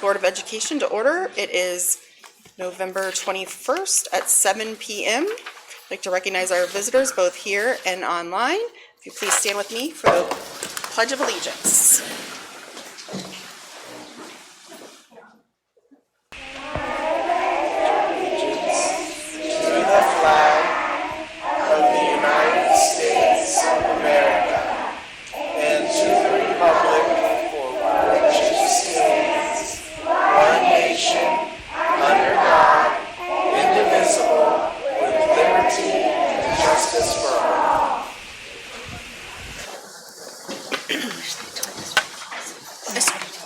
Board of Education to order. It is November 21st at 7 p.m. I'd like to recognize our visitors both here and online. If you please stand with me for the Pledge of Allegiance.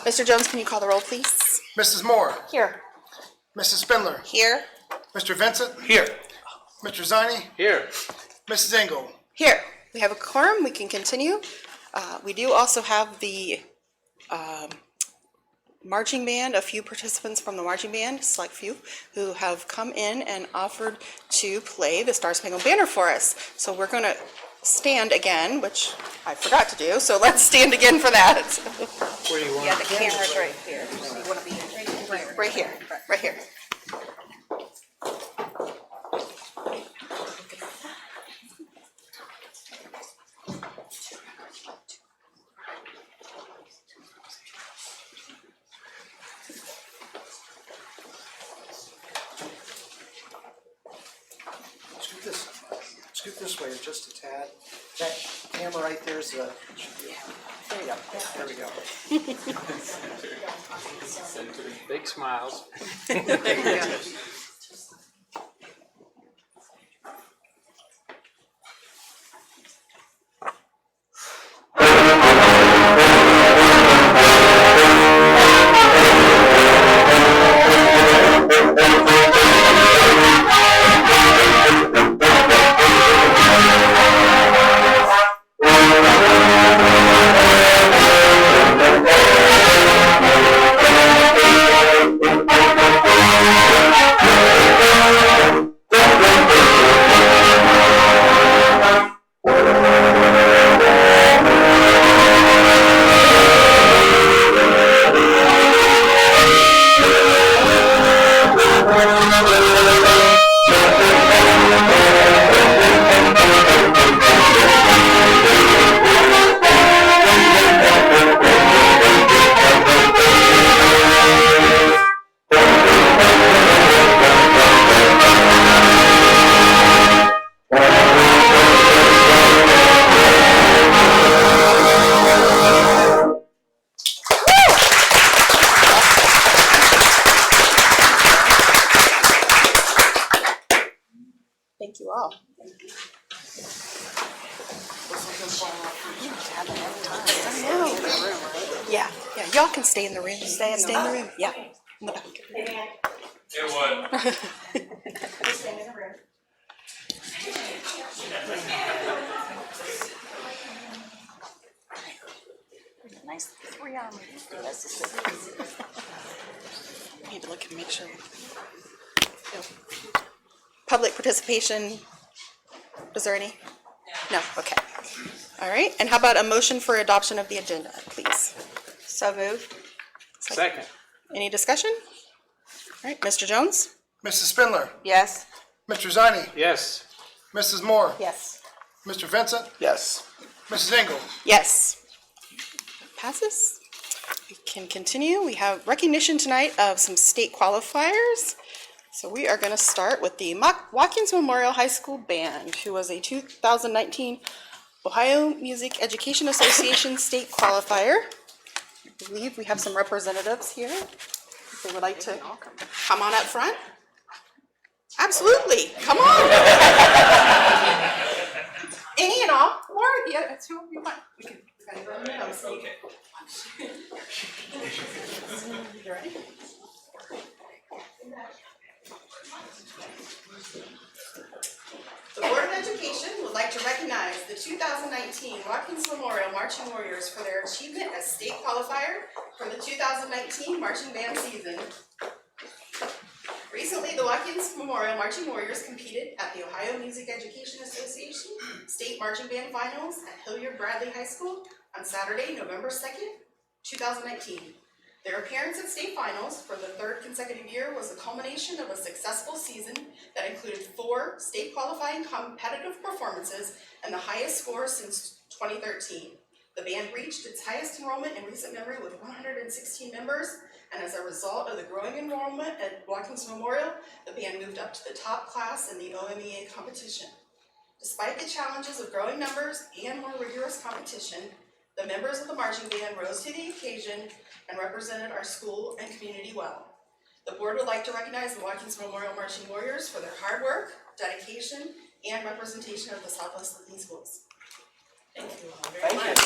Mr. Jones, can you call the roll, please? Mrs. Moore. Here. Mrs. Spindler. Here. Mr. Vincent. Here. Mr. Ziny. Here. Mrs. Engel. Here. We have a quorum. We can continue. We do also have the marching band, a few participants from the marching band, select few, who have come in and offered to play the Star Spangled Banner for us. So we're going to stand again, which I forgot to do, so let's stand again for that. Where do you want? Yeah, the camera's right here. You want to be Right here, right here. Scoot this way just a tad. That camera right there is there you go. There we go. Big smiles. Thank you all. Yeah, y'all can stay in the room. Stay in the room. Yeah, in the back. It would. Stay in the room. nice 3-arm. I need to look and make sure. Public participation, is there any? No, okay. All right, and how about a motion for adoption of the agenda, please? So moved. Second. Any discussion? All right, Mr. Jones? Mrs. Spindler. Yes. Mr. Ziny. Yes. Mrs. Moore. Yes. Mr. Vincent. Yes. Mrs. Engel. Yes. Passes. We can continue. We have recognition tonight of some state qualifiers. So we are going to start with the Watkins Memorial High School Band, who was a 2019 Ohio Music Education Association state qualifier. I believe we have some representatives here. If they would like to come on up front. Absolutely. Come on. Any and all. Or, yeah, that's who you want. We can go in the nose. Okay. You ready? The Board of Education would like to recognize the 2019 Watkins Memorial Marching Warriors for their achievement as state qualifier for the 2019 marching band season. Recently, the Watkins Memorial Marching Warriors competed at the Ohio Music Education Association State Marching Band Finals at Hilliard Bradley High School on Saturday, November 2nd, 2019. Their appearance at state finals for the third consecutive year was the culmination of a successful season that included 4 state qualifying competitive performances and the highest score since 2013. The band reached its highest enrollment in recent memory with 116 members, and as a result of the growing enrollment at Watkins Memorial, the band moved up to the top class in the OMEA competition. Despite the challenges of growing numbers and more rigorous competition, the members of the marching band rose to the occasion and represented our school and community well. The board would like to recognize the Watkins Memorial Marching Warriors for their hard work, dedication, and representation of the Southwest Licking Schools. Thank you all very much.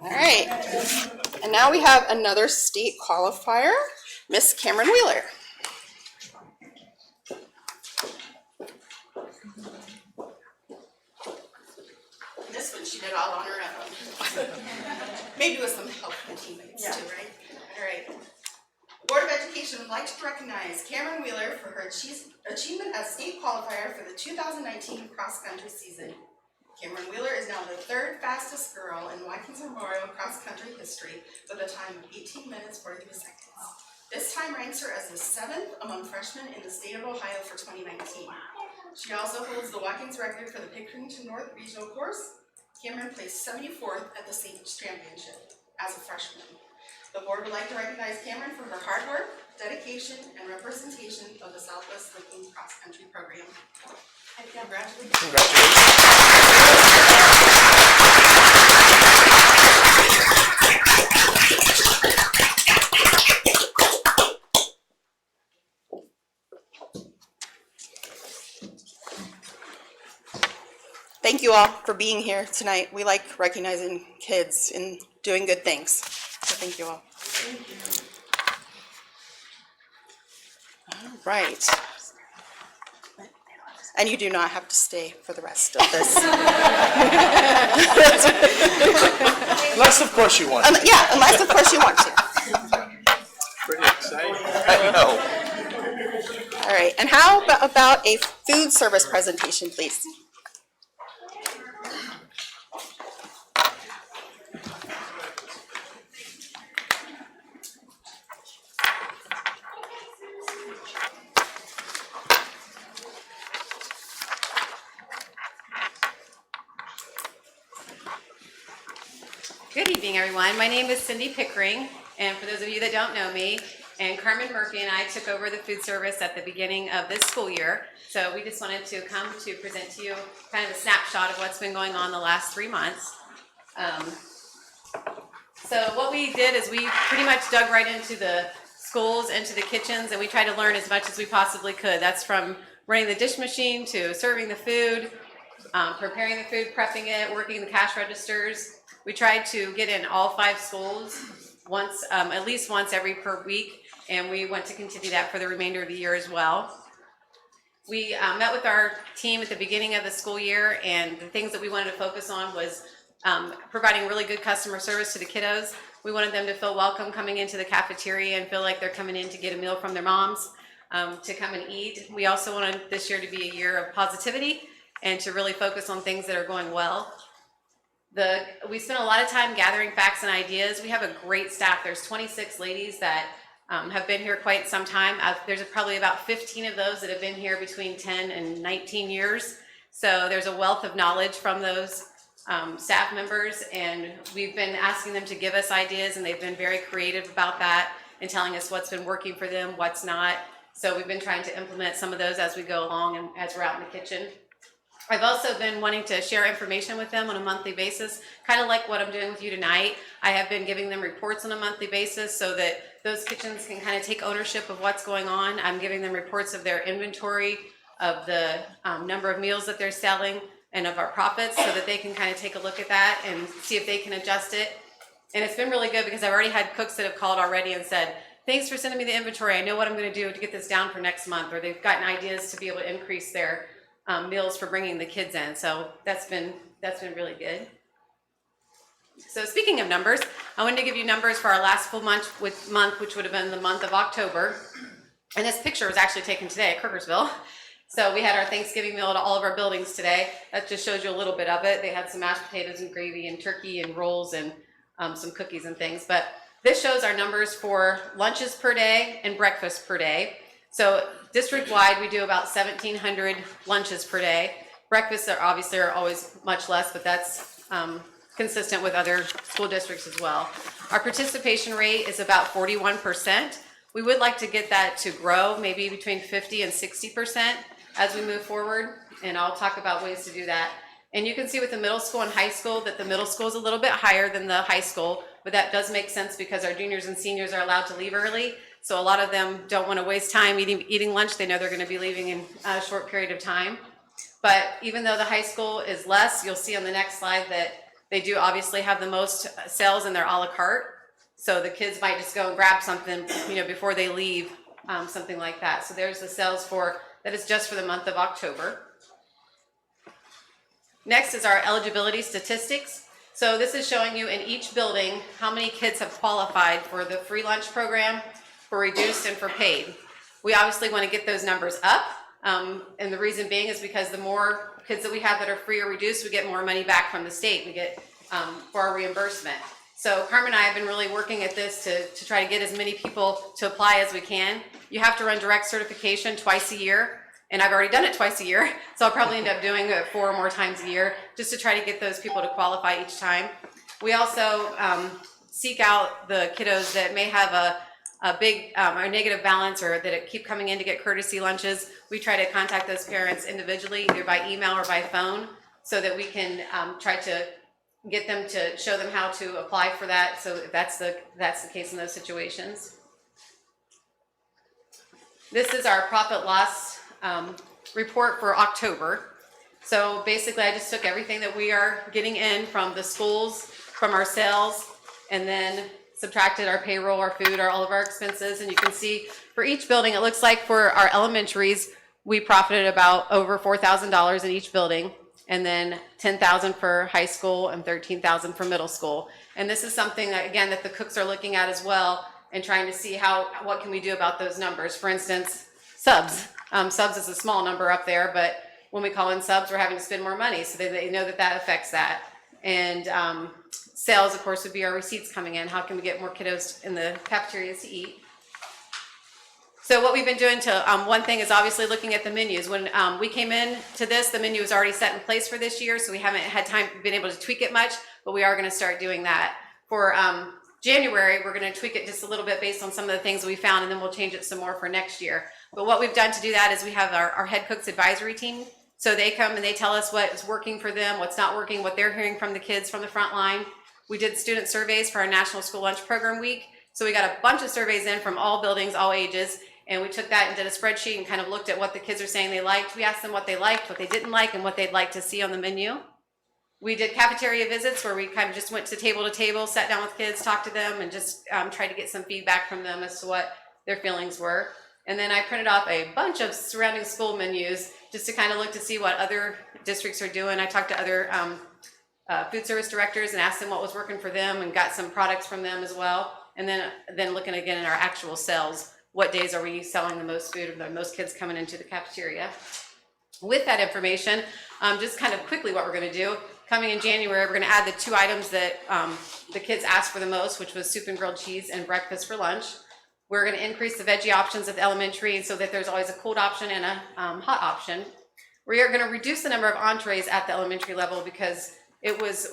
All right, and now we have another state qualifier, Miss Cameron Wheeler. This one she did all on her own. Maybe with some help from teammates too, right? All right. The Board of Education would like to recognize Cameron Wheeler for her achievement as state qualifier for the 2019 cross-country season. Cameron Wheeler is now the 3rd fastest girl in Watkins Memorial cross-country history with a time of 18 minutes 43 seconds. This time ranks her as the 7th among freshmen in the state of Ohio for 2019. She also holds the Watkins record for the Pickerington North Regional course. Cameron placed 74th at the state championship as a freshman. The board would like to recognize Cameron for her hard work, dedication, and representation of the Southwest Licking cross-country program. And congratulations. Thank you all for being here tonight. We like recognizing kids and doing good things. So thank you all. All right. And you do not have to stay for the rest of this. Unless, of course, you want. Yeah, unless of course you want to. Pretty exciting. I know. All right, and how about a food service presentation, please? Good evening, everyone. My name is Cindy Pickering, and for those of you that don't know me, and Carmen Murphy and I took over the food service at the beginning of this school year. So we just wanted to come to present to you kind of a snapshot of what's been going on the last 3 months. So what we did is we pretty much dug right into the schools, into the kitchens, and we tried to learn as much as we possibly could. That's from running the dish machine to serving the food, preparing the food, prepping it, working the cash registers. We tried to get in all 5 schools once, at least once per week, and we want to continue that for the remainder of the year as well. We met with our team at the beginning of the school year, and the things that we wanted to focus on was providing really good customer service to the kiddos. We wanted them to feel welcome coming into the cafeteria and feel like they're coming in to get a meal from their moms, to come and eat. We also wanted this year to be a year of positivity and to really focus on things that are going well. We spent a lot of time gathering facts and ideas. We have a great staff. There's 26 ladies that have been here quite some time. There's probably about 15 of those that have been here between 10 and 19 years. So there's a wealth of knowledge from those staff members, and we've been asking them to give us ideas, and they've been very creative about that and telling us what's been working for them, what's not. So we've been trying to implement some of those as we go along and as we're out in the kitchen. I've also been wanting to share information with them on a monthly basis, kind of like what I'm doing with you tonight. I have been giving them reports on a monthly basis so that those kitchens can kind of take ownership of what's going on. I'm giving them reports of their inventory, of the number of meals that they're selling, and of our profits, so that they can kind of take a look at that and see if they can adjust it. And it's been really good because I've already had cooks that have called already and said, thanks for sending me the inventory. I know what I'm going to do to get this down for next month, or they've gotten ideas to be able to increase their meals for bringing the kids in. So that's been really good. So speaking of numbers, I wanted to give you numbers for our last full month, which would have been the month of October. And this picture was actually taken today at Kirkersville. So we had our Thanksgiving meal at all of our buildings today. That just shows you a little bit of it. They had some mashed potatoes and gravy and turkey and rolls and some cookies and things. But this shows our numbers for lunches per day and breakfast per day. So district-wide, we do about 1,700 lunches per day. Breakfasts are obviously always much less, but that's consistent with other school districts as well. Our participation rate is about 41%. We would like to get that to grow, maybe between 50 and 60% as we move forward, and I'll talk about ways to do that. And you can see with the middle school and high school that the middle school is a little bit higher than the high school, but that does make sense because our juniors and seniors are allowed to leave early. So a lot of them don't want to waste time eating lunch. They know they're going to be leaving in a short period of time. But even though the high school is less, you'll see on the next slide that they do obviously have the most sales in their a la carte. So the kids might just go and grab something, before they leave, something like that. So there's the sales that is just for the month of October. Next is our eligibility statistics. So this is showing you in each building how many kids have qualified for the free lunch program, for reduced and for paid. We obviously want to get those numbers up. And the reason being is because the more kids that we have that are free or reduced, we get more money back from the state. We get for our reimbursement. So Carmen and I have been really working at this to try to get as many people to apply as we can. You have to run direct certification twice a year, and I've already done it twice a year, so I'll probably end up doing it 4 or more times a year just to try to get those people to qualify each time. We also seek out the kiddos that may have a big or negative balance or that keep coming in to get courtesy lunches. We try to contact those parents individually, either by email or by phone, so that we can try to get them to show them how to apply for that. So if that's the case in those situations. This is our profit loss report for October. So basically I just took everything that we are getting in from the schools, from our sales, and then subtracted our payroll, our food, all of our expenses. And you can see for each building, it looks like for our elementaries, we profited about over $4,000 in each building, and then $10,000 for high school and $13,000 for middle school. And this is something that, again, that the cooks are looking at as well and trying to see what can we do about those numbers. For instance, subs. Subs is a small number up there, but when we call in subs, we're having to spend more money, so they know that affects that. And sales, of course, would be our receipts coming in. How can we get more kiddos in the cafeterias to eat? So what we've been doing one thing is obviously looking at the menus. When we came in to this, the menu was already set in place for this year, so we haven't had been able to tweak it much, but we are going to start doing that. For January, we're going to tweak it just a little bit based on some of the things we found, and then we'll change it some more for next year. But what we've done to do that is we have our head cooks advisory team. So they come and they tell us what is working for them, what's not working, what they're hearing from the kids from the front line. We did student surveys for our National School Lunch Program Week. So we got a bunch of surveys in from all buildings, all ages. And we took that and did a spreadsheet and kind of looked at what the kids are saying they liked. We asked them what they liked, what they didn't like, and what they'd like to see on the menu. We did cafeteria visits where we kind of just went to table, sat down with kids, talked to them, and just tried to get some feedback from them as to what their feelings were. And then I printed off a bunch of surrounding school menus just to kind of look to see what other districts are doing. I talked to other food service directors and asked them what was working for them and got some products from them as well. And then looking again at our actual sales. What days are we selling the most food or the most kids coming into the cafeteria? With that information, just kind of quickly what we're going to do. Coming in January, we're going to add the 2 items that the kids asked for the most, which was soup and grilled cheese and breakfast for lunch. We're going to increase the veggie options at the elementary so that there's always a cold option and a hot option. We are going to reduce the number of entrees at the elementary level because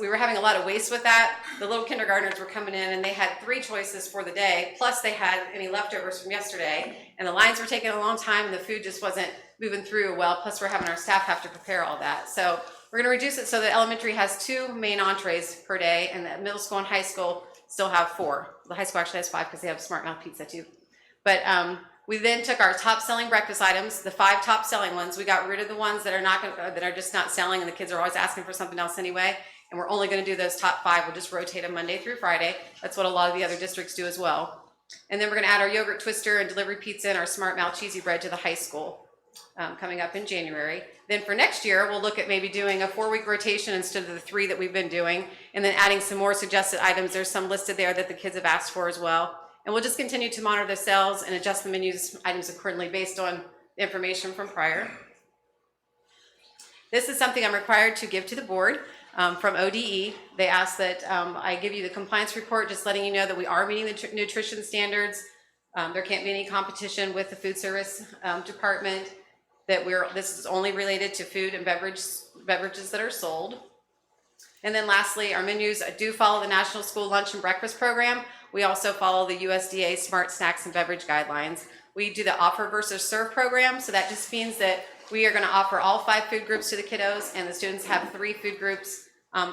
we were having a lot of waste with that. The little kindergartners were coming in and they had 3 choices for the day, plus they had any leftovers from yesterday, and the lines were taking a long time and the food just wasn't moving through well, plus we're having our staff have to prepare all that. So we're going to reduce it so that elementary has 2 main entrees per day, and the middle school and high school still have 4. The high school actually has 5 because they have smart mouth pizza too. But we then took our top selling breakfast items, the 5 top selling ones. We got rid of the ones that are just not selling, and the kids are always asking for something else anyway. And we're only going to do those top 5. We'll just rotate them Monday through Friday. That's what a lot of the other districts do as well. And then we're going to add our yogurt twister and delivery pizza and our smart mouth cheesy bread to the high school. coming up in January. Then for next year, we'll look at maybe doing a 4-week rotation instead of the 3 that we've been doing, and then adding some more suggested items. There's some listed there that the kids have asked for as well. And we'll just continue to monitor the sales and adjust the menus items accordingly based on the information from prior. This is something I'm required to give to the board from ODE. They asked that I give you the compliance report, just letting you know that we are meeting the nutrition standards. There can't be any competition with the food service department. That this is only related to food and beverages that are sold. And then lastly, our menus do follow the National School Lunch and Breakfast Program. We also follow the USDA Smart Snacks and Beverage Guidelines. We do the offer versus serve program, so that just means that we are going to offer all 5 food groups to the kiddos, and the students have 3 food groups.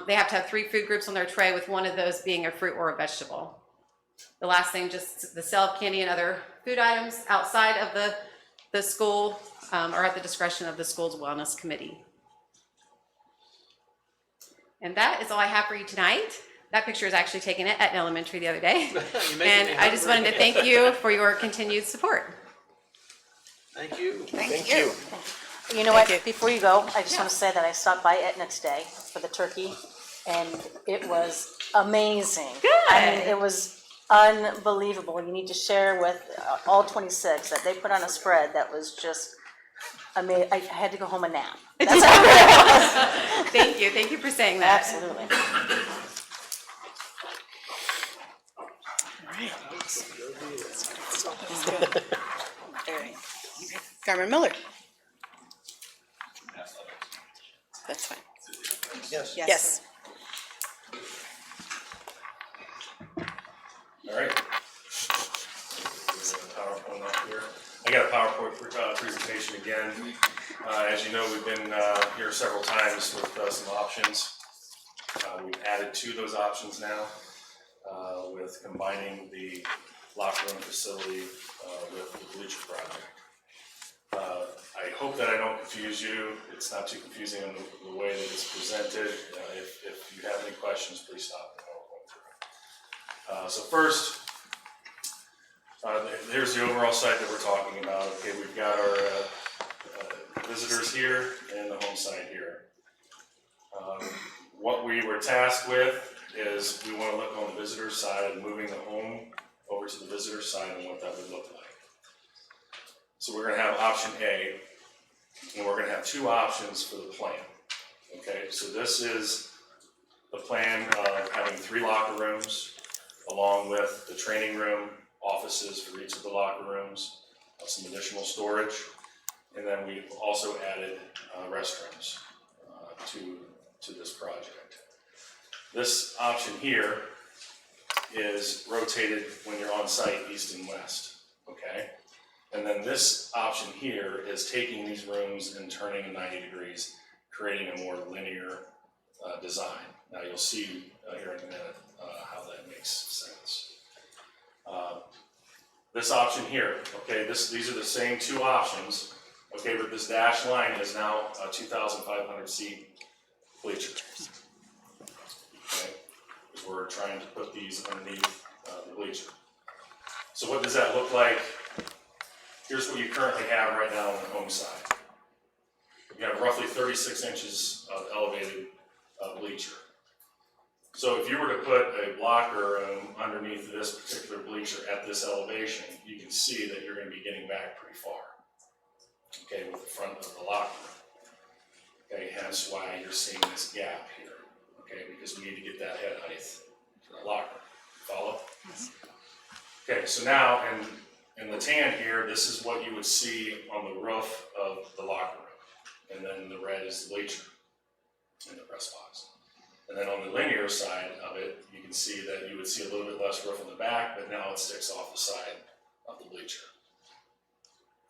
They have to have 3 food groups on their tray, with one of those being a fruit or a vegetable. The last thing, just the sale of candy and other food items outside of the school or at the discretion of the school's wellness committee. And that is all I have for you tonight. That picture is actually taken at Etna Elementary the other day. And I just wanted to thank you for your continued support. Thank you. Thank you. You know what, before you go, I just want to say that I stopped by Etna today for the turkey, and it was amazing. I mean, it was unbelievable. You need to share with all 26 that they put on a spread that was just amazing. I had to go home and nap. That's how good it was. Thank you for saying that. Absolutely. Carmen Miller. That's fine. Yes. Yes. All right. PowerPoint up here. I got a PowerPoint presentation again. As you know, we've been here several times with some options. We've added 2 of those options now with combining the locker room facility with the bleacher project. I hope that I don't confuse you. It's not too confusing in the way that it's presented. If you have any questions, please stop me while I'm going through. So first, here's the overall site that we're talking about. Okay, we've got our visitors here and the home site here. What we were tasked with is we want to look on the visitor side and moving the home over to the visitor side and what that would look like. So we're going to have option A, and we're going to have 2 options for the plan. Okay, so this is the plan of having 3 locker rooms, along with the training room, offices for each of the locker rooms, some additional storage, and then we've also added restrooms to this project. This option here is rotated when you're on site east and west, okay? And then this option here is taking these rooms and turning them 90 degrees, creating a more linear design. Now you'll see here in a minute how that makes sense. This option here, okay, these are the same 2 options, okay, but this dashed line is now a 2,500 seat bleacher. Okay, because we're trying to put these underneath the bleacher. So what does that look like? Here's what you currently have right now on the home side. You have roughly 36 inches of elevated bleacher. So if you were to put a locker room underneath this particular bleacher at this elevation, you can see that you're going to be getting back pretty far, okay, with the front of the locker room. Okay, hence why you're seeing this gap here, okay, because we need to get that head height for the locker room. Follow? Okay, so now in the tan here, this is what you would see on the roof of the locker room, and then the red is the bleacher in the press box. And then on the linear side of it, you can see that you would see a little bit less roof on the back, but now it sticks off the side of the bleacher.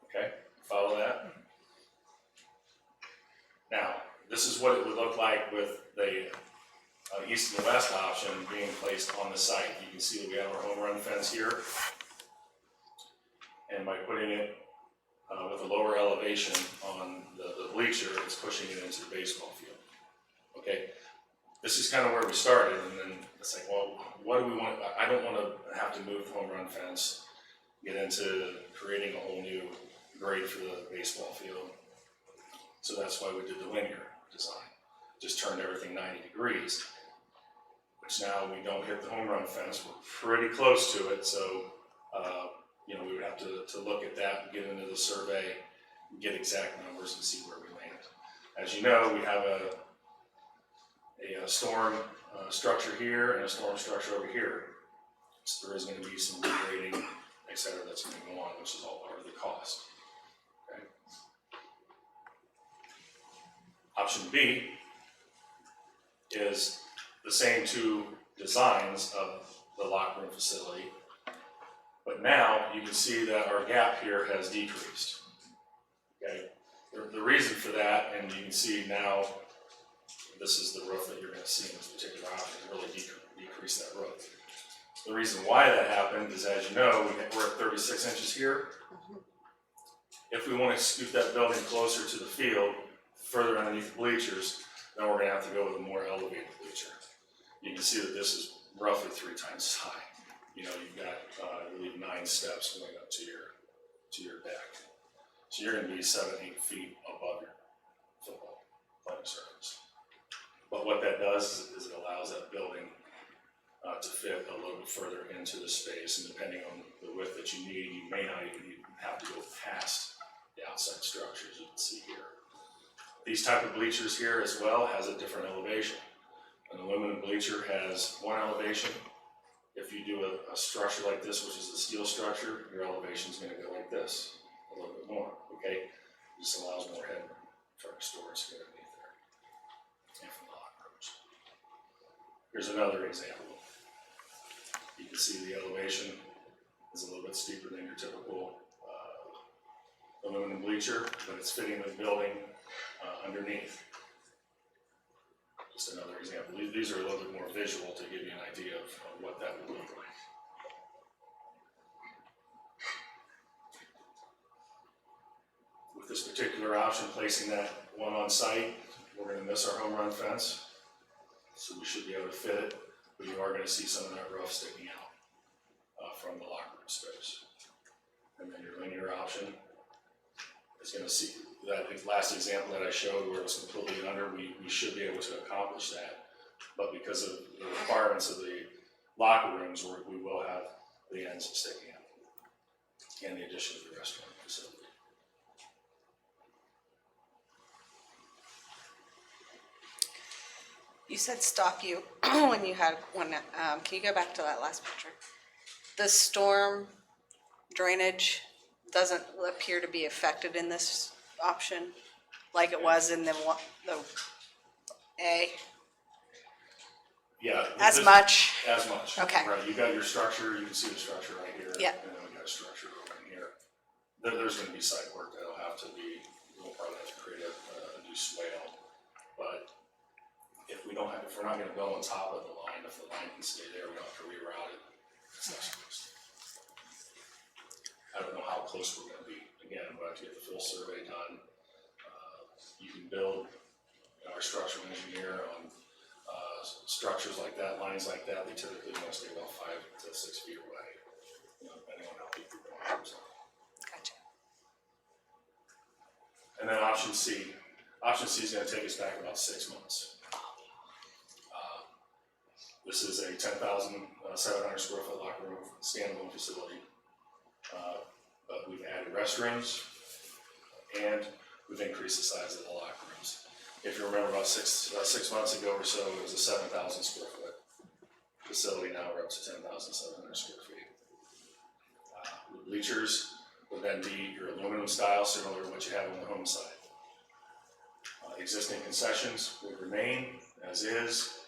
Okay, follow that? Now, this is what it would look like with the east and the west option being placed on the site. You can see that we have our home run fence here. And by putting it with a lower elevation on the bleacher, it's pushing it into the baseball field. Okay, this is kind of where we started, and then it's like, well, what do we want? I don't want to have to move the home run fence, get into creating a whole new grade for the baseball field. So that's why we did the linear design. Just turned everything 90 degrees, which now we don't hit the home run fence. We're pretty close to it, so you know, we would have to look at that and get into the survey, get exact numbers and see where we land. As you know, we have a storm structure here and a storm structure over here. So there is going to be some regrading, et cetera, that's going to go on, which is all part of the cost. Okay. Option B is the same two designs of the locker room facility, but now you can see that our gap here has decreased. Okay. The reason for that, and you can see now, this is the roof that you're going to see in this particular option, really decrease that roof. The reason why that happened is, as you know, we're at 36 inches here. If we want to scoot that building closer to the field, further underneath the bleachers, then we're going to have to go with a more elevated bleacher. You can see that this is roughly 3 times as high. You know, you've got, I believe, 9 steps going up to your deck. So you're going to be 7-8 feet above your football playing surface. But what that does is it allows that building to fit a little bit further into the space, and depending on the width that you need, you may not even have to go past the outside structures you can see here. These type of bleachers here as well has a different elevation. An aluminum bleacher has one elevation. If you do a structure like this, which is a steel structure, your elevation is going to go like this, a little bit more, okay? This allows more headroom for storage underneath there and from the locker rooms. Here's another example. You can see the elevation is a little bit steeper than your typical aluminum bleacher, but it's fitting the building underneath. Just another example. These are a little bit more visual to give you an idea of what that would look like. With this particular option, placing that one on site, we're going to miss our home run fence, so we should be able to fit it, but you are going to see some of that roof sticking out from the locker room space. And then your linear option is going to see that last example that I showed where it was completely under, we should be able to accomplish that. But because of the requirements of the locker rooms, we will have the ends sticking out and the addition of the restaurant facility. You said stop you when you had one. Can you go back to that last picture? The storm drainage doesn't appear to be affected in this option like it was in the A. Yeah. As much? As much. Okay. Right, you got your structure, you can see the structure right here. Yeah. And then we got a structure over in here. There's gonna be site work that'll have to be, we'll probably have to create a new swale. But if we're not gonna go on top of the line, if the line can stay there, we don't have to reroute it. It's not supposed to. I don't know how close we're gonna be. Again, we'll have to get the full survey done. You can build, our structural engineer on structures like that, lines like that, they typically want to stay about 5 to 6 feet away, depending on how deep you're going. Gotcha. And then option C. Option C is going to take us back about 6 months. This is a 10,700 square foot locker room standalone facility. But we've added restrooms and we've increased the size of the locker rooms. If you remember about six months ago or so, it was a 7,000 square foot facility. Now we're up to 10,700 square feet. The bleachers would then be your aluminum style, similar to what you have on the home side. Existing concessions would remain as is,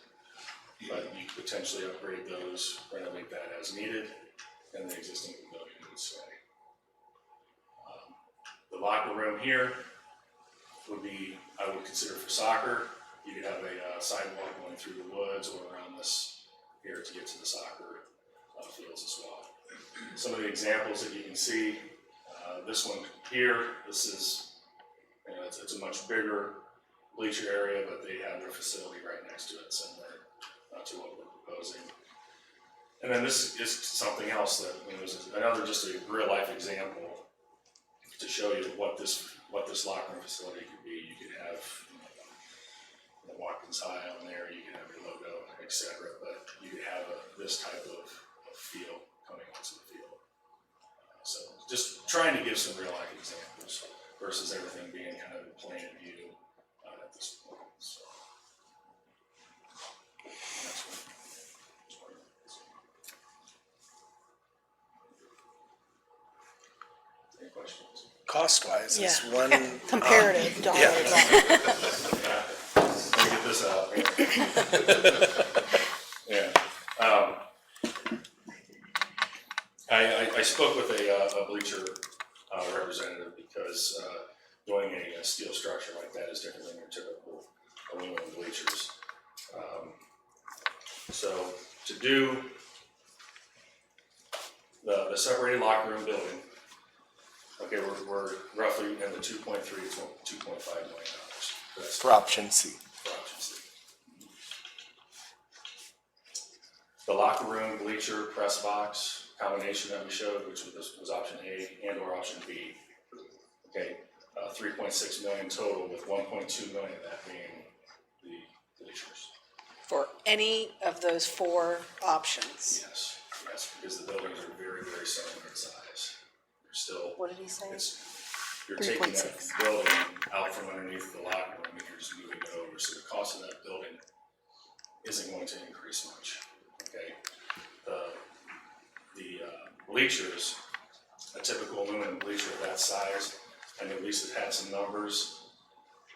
but you could potentially upgrade those, renovate that as needed, and the existing pavilion would stay. The locker room here would be, I would consider for soccer. You could have a sidewalk going through the woods or around this here to get to the soccer fields as well. Some of the examples that you can see, this one here, this is, it's a much bigger bleacher area, but they have their facility right next to it, similar to what we're proposing. And then this is something else that, is another just a real life example to show show you what this locker room facility could be. You could have the Watkins High on there, you could have your logo, etc. But you could have this type of feel coming onto the field. So just trying to give some real life examples versus everything being kind of in plain view at this point. So that's what it is. Any questions? Cost-wise, is Yeah. one. Comparative dollars. Let me get this out. Yeah. I spoke with a bleacher representative because doing a steel structure like that is different than your typical aluminum bleachers. So to do the separated locker room building, okay, we're roughly in the 2.3 to 2.5 million dollars. That's For option C. for option C. The locker room, bleacher, press box combination that we showed, which was option A and or option B. Okay, 3.6 million total, with 1.2 million of that being the bleachers. For any of those four options. Yes, because the buildings are very, very similar in size. They're still, What did he say? you're taking that 3.6. building out from underneath the locker room and you're just moving it over, so the cost of that building isn't going to increase much, okay? The bleachers, a typical aluminum bleacher of that size, and at least it had some numbers.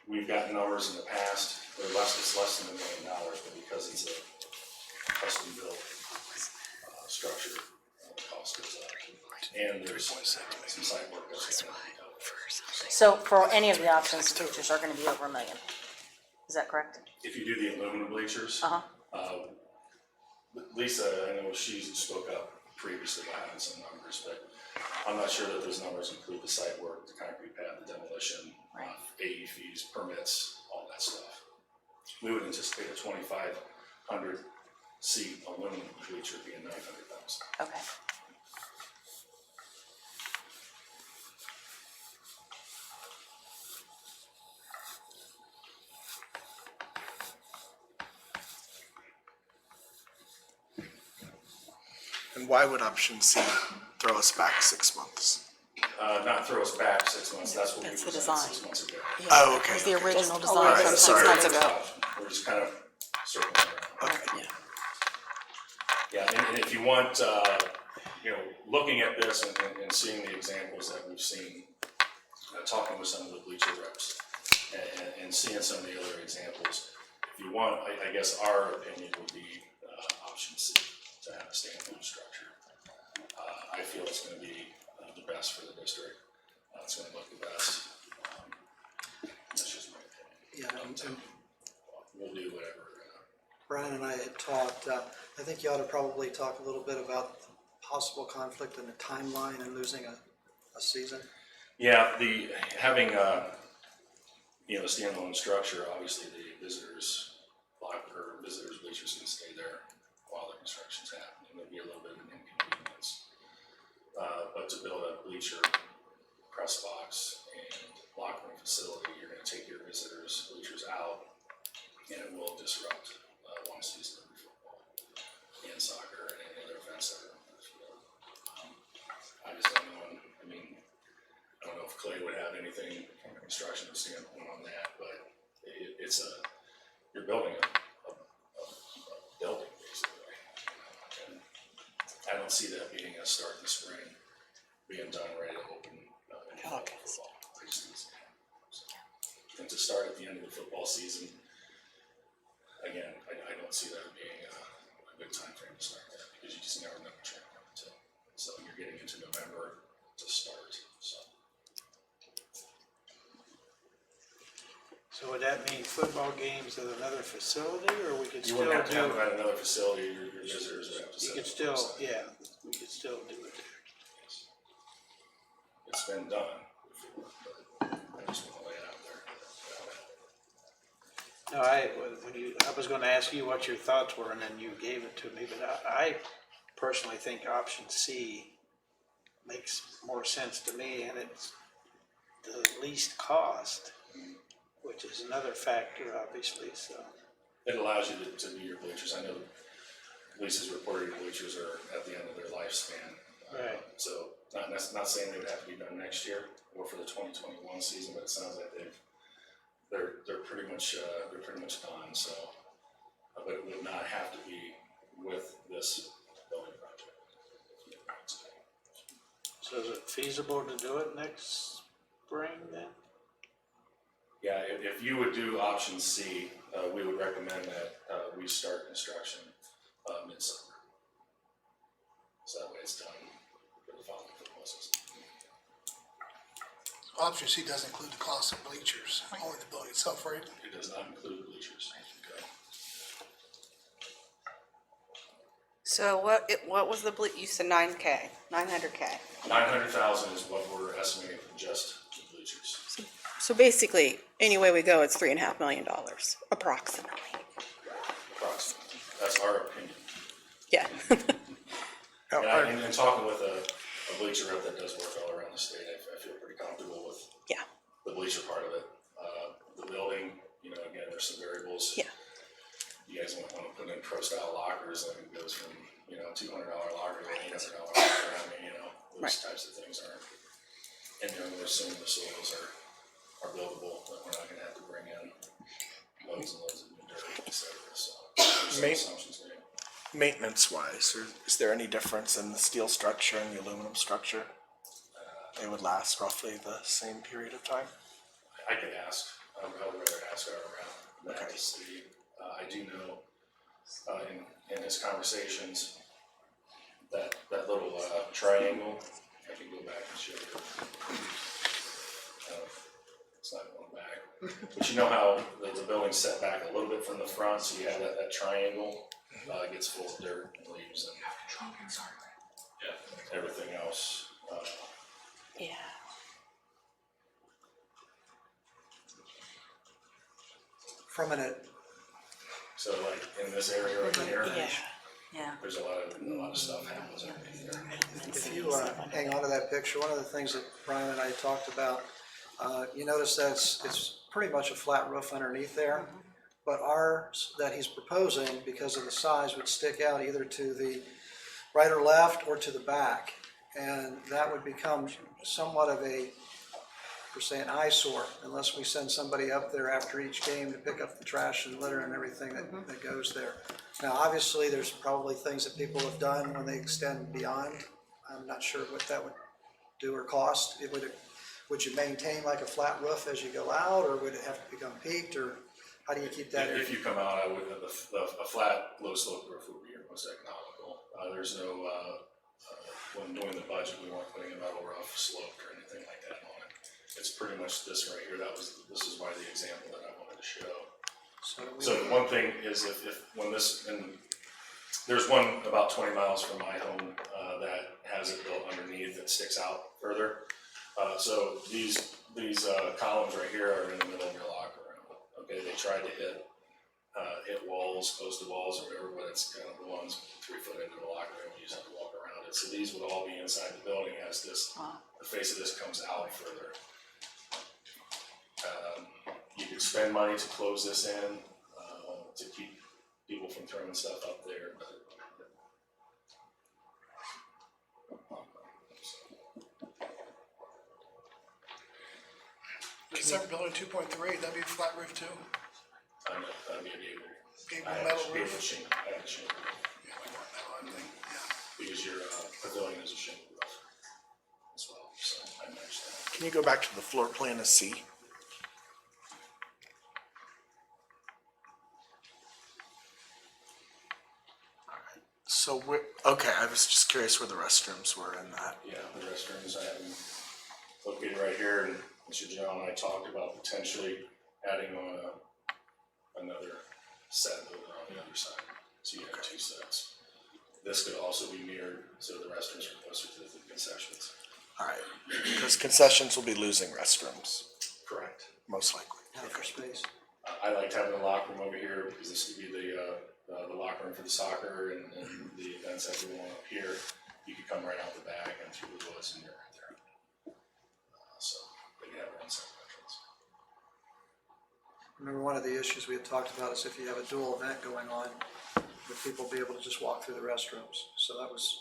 We've got numbers in the past, it's less than $1 million, but because it's a custom built structure, the cost goes up. And there's some site work that's going to be done. So for any of the options, the bleachers are gonna be over $1 million. Is that correct? If you do the aluminum bleachers, Uh-huh. Lisa, I know she spoke up previously about having some numbers, but I'm not sure that those numbers include the site work, the concrete pad, the demolition, AE fees, permits, all that stuff. We would anticipate a 2,500 seat aluminum bleacher being 900,000. Okay. And why would option C throw us back 6 months? Not throw us back 6 months, that's what we That's the presented design. 6 months ago. Oh, okay. It was the original Just design alert from us. 6 months ago. We're just kind of circling around. Okay. Yeah. Yeah, and if you want, looking at this and seeing the examples that we've seen, talking with some of the bleacher reps and seeing some of the other examples, if you want, I guess our opinion would be option C, to have a standalone structure. I feel it's going to be the best for the district. It's going to look the best. That's just my opinion. Yeah, and We'll do whatever. Brian and I had talked, I think you ought to probably talk a little bit about the possible conflict in the timeline and losing a season. Yeah, having a standalone structure, obviously the visitors bleachers can stay there while the construction's happening. There'll be a little bit of an inconvenience. But to build a bleacher, press box, and locker room facility, you're going to take your bleachers out, and it will disrupt one season of football and soccer and any other events that are on the field. I just don't know. I don't know if Clay would have anything from a construction standpoint on that, but you're building a building basically. And I don't see that being a start in the spring, being done, ready to open football. And to start at the end of the football season, again, I don't see that being a good time frame to start that, because you just never know what you're going to. So you're getting into November to start, so. So would that mean football games at another facility, or we could You still wouldn't have to have do? them at another facility, your visitors would have to You set could up still, on site. yeah, we could still do it there. Yes. It's been done before, but I just want to lay it out there. No, I was gonna ask you what your thoughts were, and then you gave it to me, but I personally think option C makes more sense to me, and the least cost, which is another factor, obviously, so. It allows you to do your bleachers. I know leases reported bleachers are at the end of their lifespan. Right. So not saying they would have to be done next year or for the 2021 season, but it sounds like they're pretty much done. So, but it would not have to be with this building project. So is it feasible to do it next spring then? Yeah, if you would do option C, we would recommend that we start construction midsummer. So that way it's done for the following football season. Option C does include the cost of bleachers, only the building itself, right? It does not include bleachers. Okay. So what was the you said 9K, 900K. 900,000 is what we're estimating for just the bleachers. So basically, any way we go, it's $3.5 million, approximately. Approximately. That's our opinion. Yeah. And talking with a bleacher rep that does work all around the state, I feel pretty comfortable with Yeah. the bleacher part of it. The building, again, there's some variables. Yeah. You guys want to put in pro-style lockers, and it goes from, $200 locker to $800 locker. I mean, those Right. types of things aren't. And we're assuming the soils are buildable, that we're not going to have to bring in loads and loads of new dirt, et cetera. So there's some assumptions there. Maintenance wise, is there any difference in the steel structure and the aluminum structure? They would last roughly the same period of time? I could ask. I would rather ask our rep that to see. I do know in his conversations that little triangle. I can go back and show you. It's not going back. But you know how the building's set back a little bit from the front, so you have that triangle. It gets full of dirt and leaves and everything else. Yeah. From an, So like in this area right here, Yeah. Yeah. there's a lot of stuff happens underneath there. if you hang on to that picture, one of the things that Brian and I talked about, you notice that it's pretty much a flat roof underneath there. But ours that he's proposing, because of the size, would stick out either to the right or left or to the back. And that would become somewhat of a, per se, an eyesore, unless we send somebody up there after each game to pick up the trash and litter and everything that goes there. Now, obviously, there's probably things that people have done when they extend beyond. I'm not sure what that would do or cost. Would you maintain like a flat roof as you go out, or would it have to become peaked, or how do you keep that? If you come out, I would have a flat, low slope roof would be your most economical. There's no, when doing the budget, we weren't putting a metal roof slope or anything like that on it. It's pretty much this right here. This is why the example that I wanted to show. So the one thing is if there's one about 20 miles from my home that has it built underneath that sticks out further. So these columns right here are in the middle of your locker room. Okay, they tried to hit walls, posted walls or whatever, but it's kind of the ones 3 foot into the locker room. You just have to walk around it. So these would all be inside the building as the face of this comes out further. You could spend money to close this in to keep people from throwing stuff up there, but The separate building 2.3, that'd be a flat roof too. I know that'd be a gable. Gable I metal have a roof. shingle. I have a shingle roof Yeah, like one metal, I think, yeah. because your pavilion is a shingle roof as well. So I matched that. Can you go back to the floor plan of C? So okay, I was just curious where the restrooms were in that. Yeah, the restrooms I have them located right here, and Mr. John and I talked about potentially adding on another set over on the other side. So you have 2 sets. This could also be mirrored, so the restrooms are closer to the concessions. All right, because concessions will be losing restrooms, Correct. most likely. Not for space. I liked having a locker room over here because this could be the locker room for the soccer and the events that we want up here. You could come right out the back and through the woods and you're right there. So they can have their on-site entrance. Remember, one of the issues we had talked about is if you have a dual event going on, would people be able to just walk through the restrooms? So that was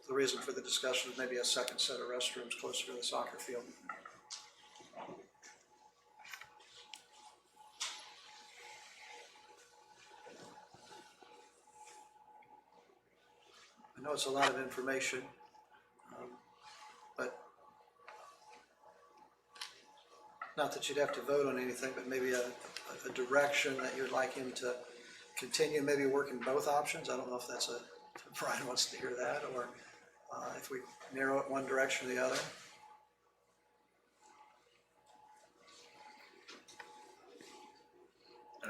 the reason for the discussion of maybe a second set of restrooms closer to the soccer field. I know it's a lot of information, but not that you'd have to vote on anything, but maybe a direction that you'd like him to continue, maybe working both options. I don't know if that's if Brian wants to hear that, or if we narrow it one direction or the other.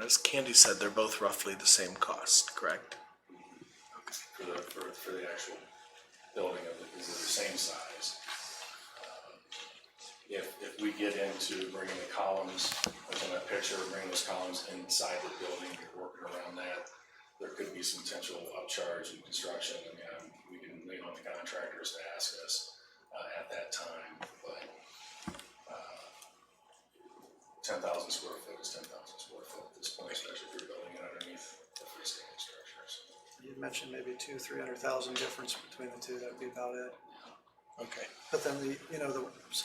As Candy said, they're both roughly the same cost, correct? For the actual building of it, is the same size. If we get into bringing the columns, like in that picture, bringing those columns inside the building, you're working around that, there could be some potential upcharge in construction. I mean, we can lean on the contractors to ask us at that time, but 10,000 square foot is 10,000 square foot at this point, especially if you're building it underneath the freestanding structures. You mentioned maybe 200,000-300,000 difference between the two. That'd be about it. Okay. But then the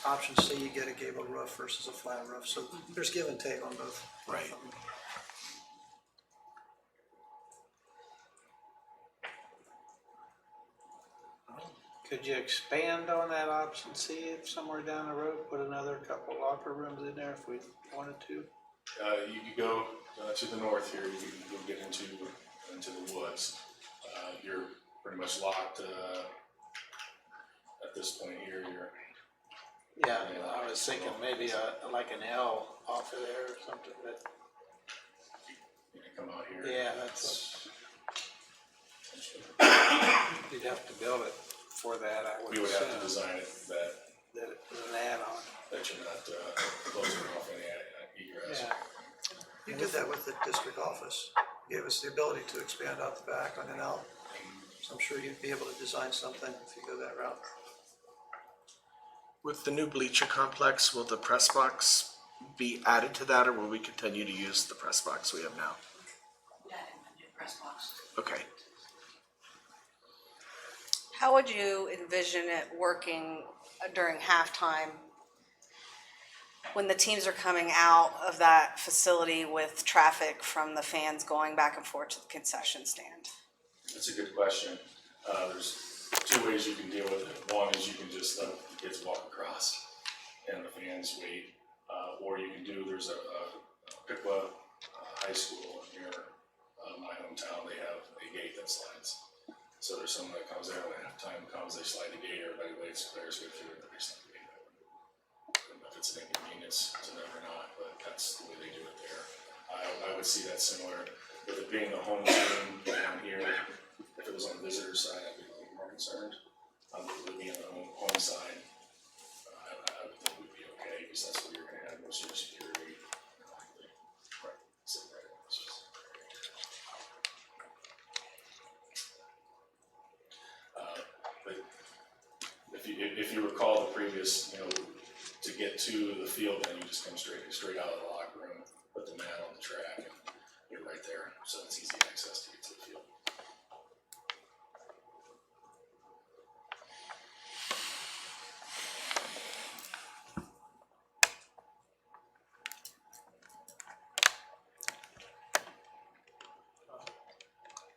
option C, you get a gable roof versus a flat roof. So there's give and take on both. Right. Could you expand on that option C if somewhere down the road, put another couple locker rooms in there if we wanted to? You could go to the north here. You can go get into the woods. You're pretty much locked at this point here. Yeah, I was thinking maybe like an L off of there or something, but You can come out here. yeah, that's you'd have to build it for that, I would We would have to assume, design it that that it's an add-on. you're not closing off any egress. Yeah. You did that with the district office. Gave us the ability to expand out the back on an L. So I'm sure you'd be able to design something if you go that route. With the new bleacher complex, will the press box be added to that, or will we continue to use the press box we have now? Okay. How would you envision it working during halftime when the teams are coming out of that facility with traffic from the fans going back and forth to the concession stand? That's a good question. There's two ways you can deal with it. One is you can just let the kids walk across and the fans wait. Or you can there's a Piqua high school near my hometown. They have a gate that slides. So there's someone that comes there when halftime comes, they slide the gate, everybody waits, players go through it, and they slide the gate open. I don't know if it's an inconvenience to them or not, but that's the way they do it there. I would see that similar, with it being the home team down here. If it was on the visitor side, I'd be a little more concerned. With it being on the home side, I would think we'd be okay, because that's where you're gonna have most of your security. Right, sit right in this. But if you recall the previous, to get to the field, then you just come straight out of the locker room, put the mat on the track, and you're right there. So it's easy access to get to the field.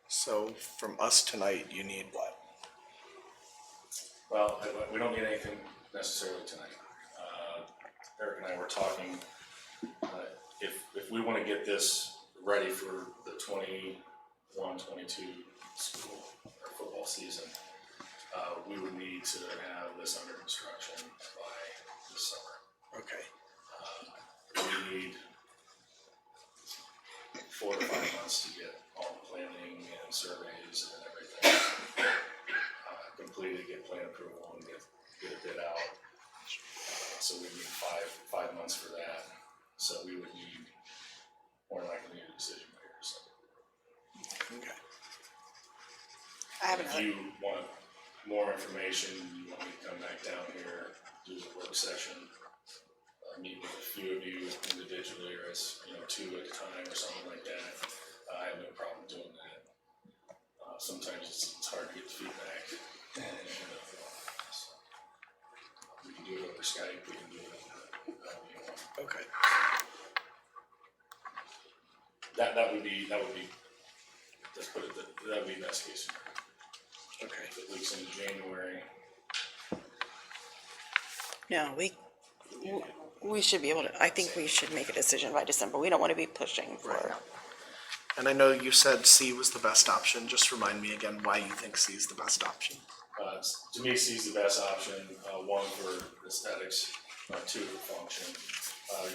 So from us tonight, you need what? Well, we don't need anything necessarily tonight. Eric and I were talking, if we want to get this ready for the 21-22 school or football season, we would need to have this under construction by this summer. Okay. We need 4 to 5 months to get all the planning and surveys and everything completed, get plan approval, and get a bid out. So we need five months for that. So we would need more likely a decision later. So Okay. I have if another. you want more information, you want me to come back down here, do the work session, meet with a few of you individually or as, two at a time or something like that, I have no problem doing that. Sometimes it's hard to get the feedback. And, so we can do it over Skype, we can do it Okay. that would be, let's put it, that would be best case scenario. Okay. If it leaks into January, No, we should be able to, I think we should make a decision by December. We don't want to be pushing for. Right. And I know you said C was the best option. Just remind me again why you think C is the best option. to me, C is the best option, one for aesthetics, two for function.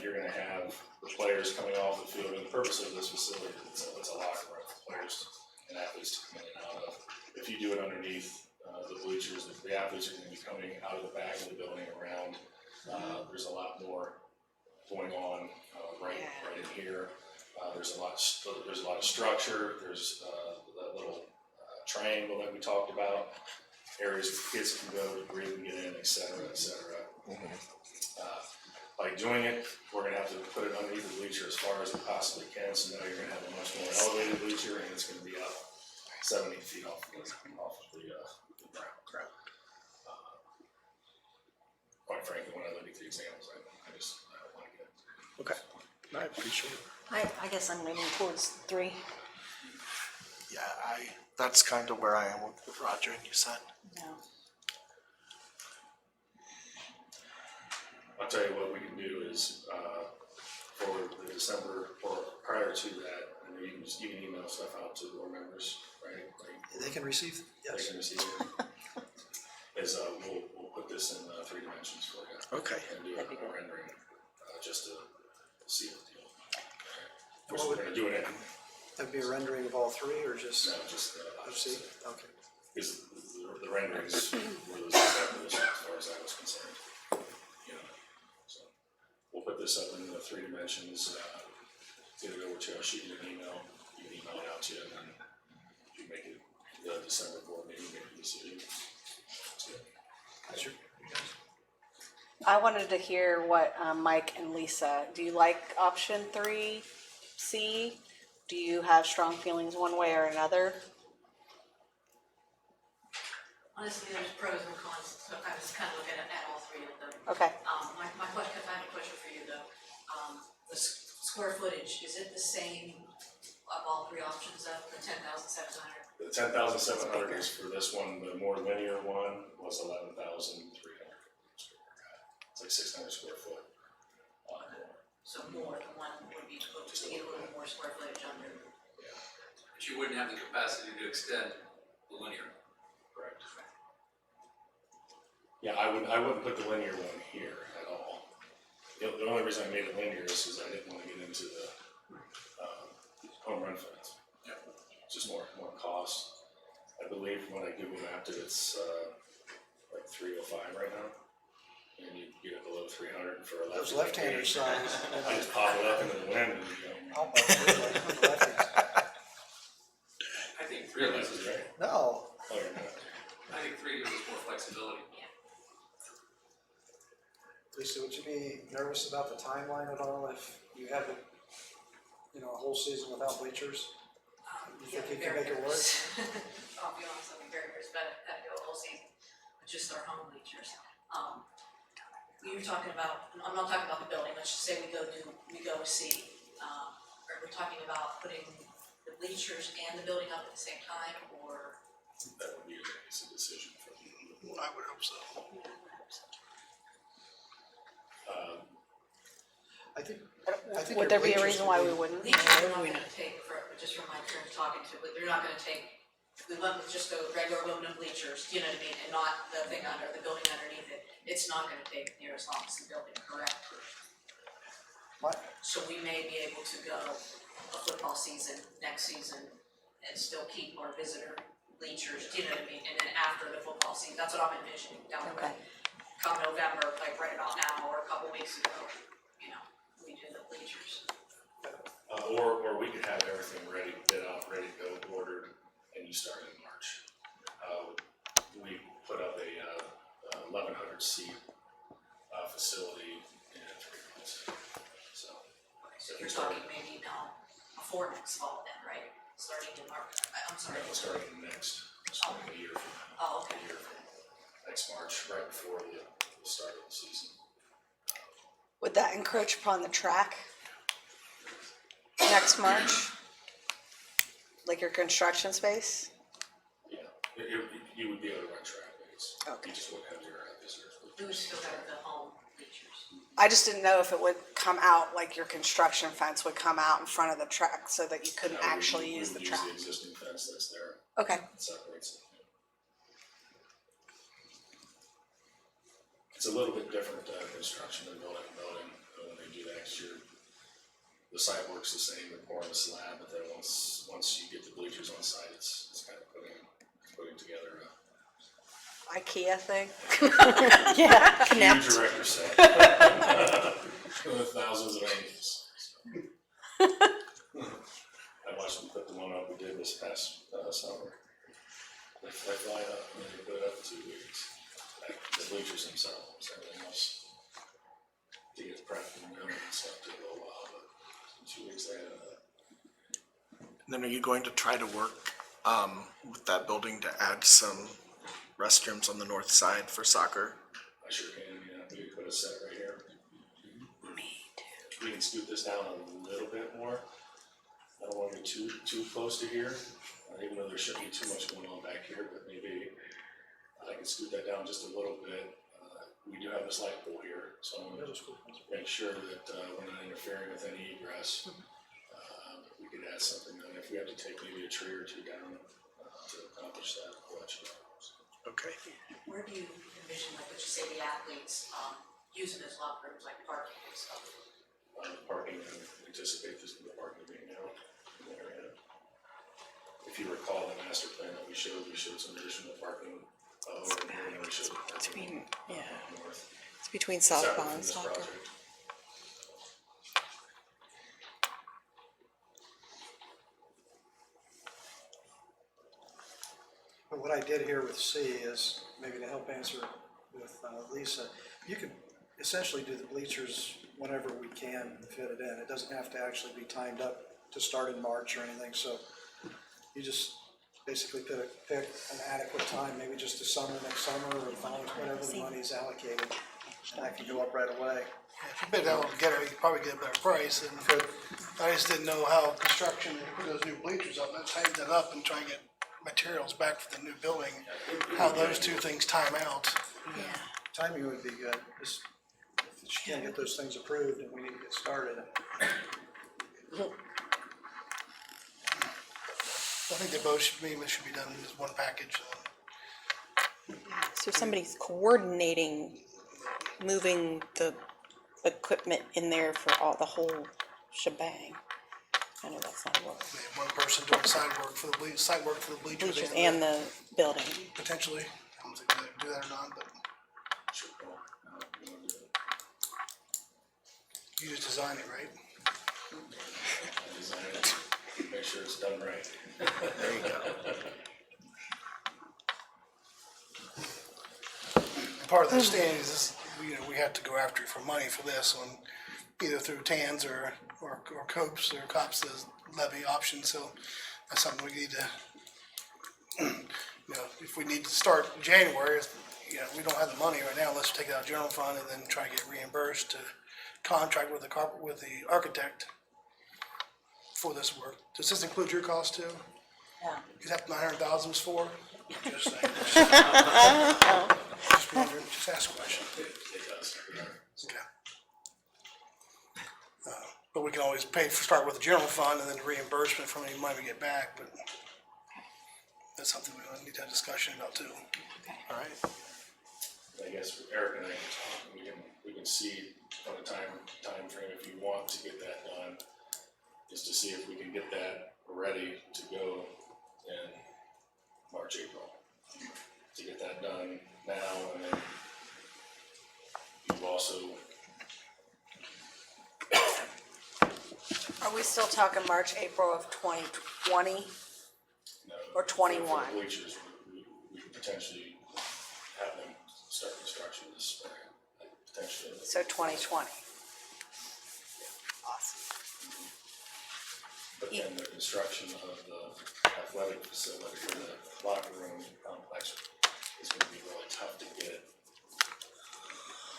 You're gonna have the players coming off the field, and the purpose of this facility, it's a locker room for players and athletes to come in and out of. If you do it underneath the bleachers, the athletes are gonna be coming out of the back of the building around. There's a lot more going on right in here. There's a lot of structure. There's that little triangle that we talked about, areas where kids can go to breathe and get in, et cetera, et cetera. By doing it, we're gonna have to put it underneath the bleacher as far as we possibly can, so now you're gonna have a much more elevated bleacher, and it's gonna be up 7, 8 feet off of the ground. Quite frankly, when I look at the examples, I don't like it. Okay. I appreciate it. I guess I'm leaning towards 3. Yeah, that's kind of where I am with Roger and you said. Yeah. I'll tell you what we can do is, for the December, or prior to that, and you can email stuff out to board members, right? Like, They can receive, they yes. can receive it. Is, we'll put this in 3 dimensions for you. Okay. And do a rendering, just to see the deal. Of course, we're gonna do it in, That'd be a rendering of all 3 or just, no, just, see? Okay. because the renderings were those examples as far as I was concerned. So we'll put this up in 3 dimensions, get it over to you, I'll shoot you an email, you can email it out to you, and then you make it, the December board meeting, make a decision. That's your, I wanted to hear what Mike and Lisa, do you like option 3C? Do you have strong feelings one way or another? Honestly, there's pros and cons, so I was kind of looking at all 3 of them. Okay. My question, I have a question for you though. The square footage, is it the same of all 3 options of the 10,700? The 10,700 is for this one, the more linear one was 11,300. It's like 600 square foot. So more than one would be just to get a little more square footage under. But you wouldn't have the capacity to extend the linear. Correct. Yeah, I wouldn't put the linear one here at all. The only reason I made it linear is because I didn't want to get into the home run fence. Yeah. It's just more cost. I believe when I Google mapped it, it's like 305 right now. And you get it below 300 for a those left-handed left-hander signs. I just pop it up into the wind and Almost like on the left-hand side. I think 3 gives us, right? No, Oh, you're not. I think 3 gives us more flexibility. Lisa, would you be nervous about the timeline at all if you had a whole season without bleachers? You think you can make it work? I'll be honest, I'll be very nervous about it, that whole season, with just our home bleachers. You're talking about, I'm not talking about the building, let's just say we go see, are we talking about putting the bleachers and the building up at the same time, or? That would be a decision for you. I would hope so. I think Would there your be a bleachers reason could why be- we wouldn't? Bleachers are not gonna take, just from my experience talking to, but they're not gonna take, if we went with just the regular aluminum bleachers, you know what I mean, and not the thing under, the building underneath it, it's not gonna take near as long as the building, correct? What? So we may be able to go a football season, next season, and still keep our visitor bleachers, do you know what I mean? And then after the football season, that's what I'm envisioning down the road. Come November, like right about now, or a couple weeks ago, we do the bleachers. Or we could have everything ready, bid out, ready to go, ordered, and you start in March. We put up a 1,100 seat facility in for next fall then, right? Starting in March, I'm sorry. No, starting a year from now. Oh, okay. A year from next March, right before the start of the season. Would that encroach upon the track next March? Like your construction space? Yeah, you would be able to run track days. Okay. You just wouldn't have your visitors. We would still have the home bleachers. I just didn't know if it would come out, like your construction fence would come out in front of the track so that you couldn't actually use the track. We would use the existing fence that's there. Okay. It separates it. It's a little bit different construction than building a building. When they do that, 'cause the site works the same, they're pouring the slab, but then once you get the bleachers on site, it's kind of putting together IKEA thing. Yeah, a connect. huge erector set. With thousands of angles. I watched them put the one up we did this past summer. They fly up and then they put it up in 2 weeks. The bleachers themselves, everything else to get prepped and going and stuff took a little while, but in 2 weeks they had it up. And then are you going to try to work with that building to add some restrooms on the north side for soccer? I sure can, yeah, we could put a set right here. We can scoot this down a little bit more. I don't want to get too close to here, even though there shouldn't be too much going on back here, but maybe I can scoot that down just a little bit. We do have this light pole here, so I'm gonna make sure that we're not interfering with any egress. We could add something, and if we have to take maybe a tree or two down to accomplish that, I'll let you know. Okay. Where do you envision, like, what you say, the athletes, using as locker rooms, like parking and stuff? Parking, I anticipate this the parking being out in the area. If you recall the master plan that we showed some additional parking over here, and then we showed parking north. It's between Separate softball from and this soccer. project. But what I did here with C is, maybe to help answer with Lisa, you could essentially do the bleachers whenever we can fit it in. It doesn't have to actually be timed up to start in March or anything, so you just basically pick an adequate time, maybe just next summer, or whatever the money's allocated, and that can go up right away. If you bid that one together, you could probably get a better price, and I just didn't know how construction, put those new bleachers up, let's tighten that up and try and get materials back for the new building, how those two things time out. Timing would be good, just if she can't get those things approved and we need to get started. I think they both should be done as one package. So somebody's coordinating, moving the equipment in there for the whole shebang. I know that's not work. One person doing site work for the bleachers Bleachers and the building. potentially, I don't think they do that or not, but Sure, you wanna do it. you just design it, right? I design it, make sure it's done right. There you go. Part of the standing is this, we have to go after it for money for this one, either through TANs or COPS or COPS, the levy option, so that's something we need to, if we need to start in January, we don't have the money right now, let's take it out of general fund and then try to get reimbursed to contract with the architect for this work. Does this include your cost too? Yeah. Is that 900,000 was for? Just saying. Just wondering, just ask a question. It does, yeah. Okay. But we can always start with the general fund and then reimbursement from any money we get back, but that's something we need to have a discussion about too. All right. I guess Eric and I can talk, we can see on a time frame if you want to get that done, is to see if we can get that ready to go in March, April. To get that done now, and then you've also, Are we still talking March, April of 2020 you know, or for 21? the bleachers, we could potentially have them start construction this spring, potentially. So 2020. Awesome. But then the construction of the athletic facility for the locker room complex is gonna be really tough to get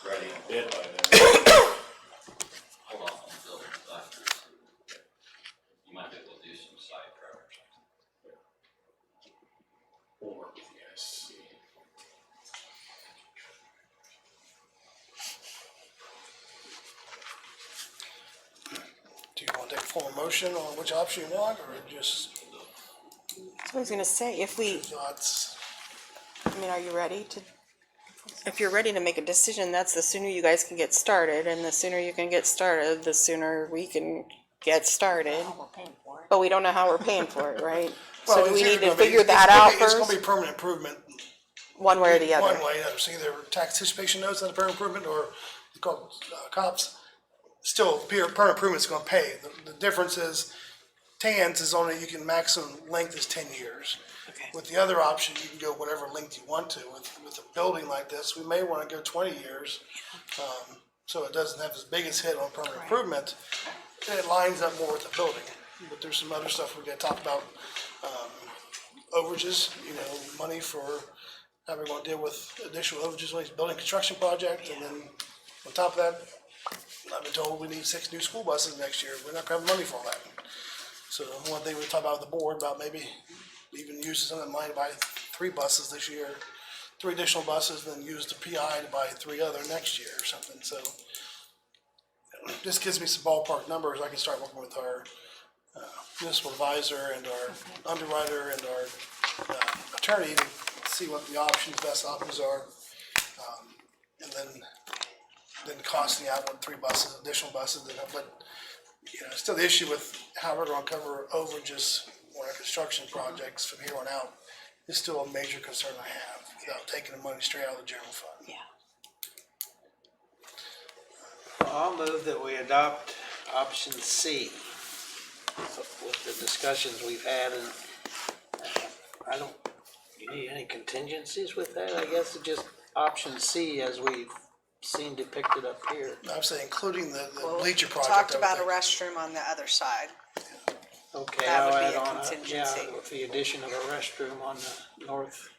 ready and bid by then. Hold off on building after. You might be able to do some site prep. We'll work with you guys, see. Do you want to take a formal motion on which option you want, or just So I was gonna say, if we, thoughts? I mean, are you ready to, if you're ready to make a decision, that's the sooner you guys can get started, and the sooner you can get started, the sooner we can get started. We're paying for it. But we don't know how we're paying for it, right? So Well, do we it's need either to gonna be- figure it's that gonna out be- It's first, gonna be permanent improvement, one way or the other? one way, it's either tax anticipation notes that are permanent improvement, or it's called COPS. Still, permanent improvement's gonna pay. The difference is, TANs is only, you can maximum length is 10 years. Okay. With the other option, you can go whatever length you want to. With a building like this, we may wanna go 20 years. So it doesn't have as big as hit on permanent improvement. It lines up more with the building. But there's some other stuff we gotta talk about, overages, money for how we're gonna deal with additional overages when he's building a construction project, and then on top of that, I've been told we need 6 new school buses next year. We're not gonna have money for all that. So one thing we talked about with the board, about maybe even using some of that money to buy 3 buses this year, 3 additional buses, then use the PI to buy 3 other next year or something, so. This gives me some ballpark numbers. I can start working with our municipal advisor and our underwriter and our attorney to see what the best options are. And then costing out what 3 buses, additional buses, but, still the issue with how we're gonna cover overages on our construction projects from here on out is still a major concern I have, without taking the money straight out of the general fund. Yeah. I'll move that we adopt option C with the discussions we've had, and you need any contingencies with that? I guess it's just option C as we've seen depicted up here. I'm saying including the bleacher project. Talked I would about a think. restroom on the other side. Okay, That I'll would be add a on, contingency. with the addition of a restroom on the north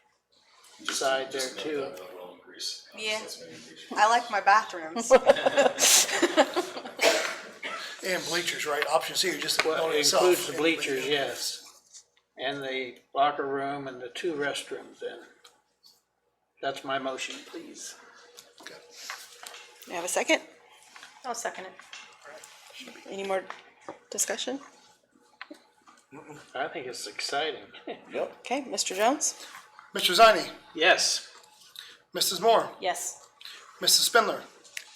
Just- side just there note too. that will increase. Yeah. assessment increase. I like my bathrooms. And bleachers, right? Option C, just the Well, building it itself. includes the bleachers, yes. And the locker room and the 2 restrooms then. That's my motion, please. Okay. May I have a second? I'll second it. Any more discussion? I think it's exciting. Okay, Mr. Jones? Mr. Zani, Yes. Mrs. Moore, Yes. Mrs. Spindler,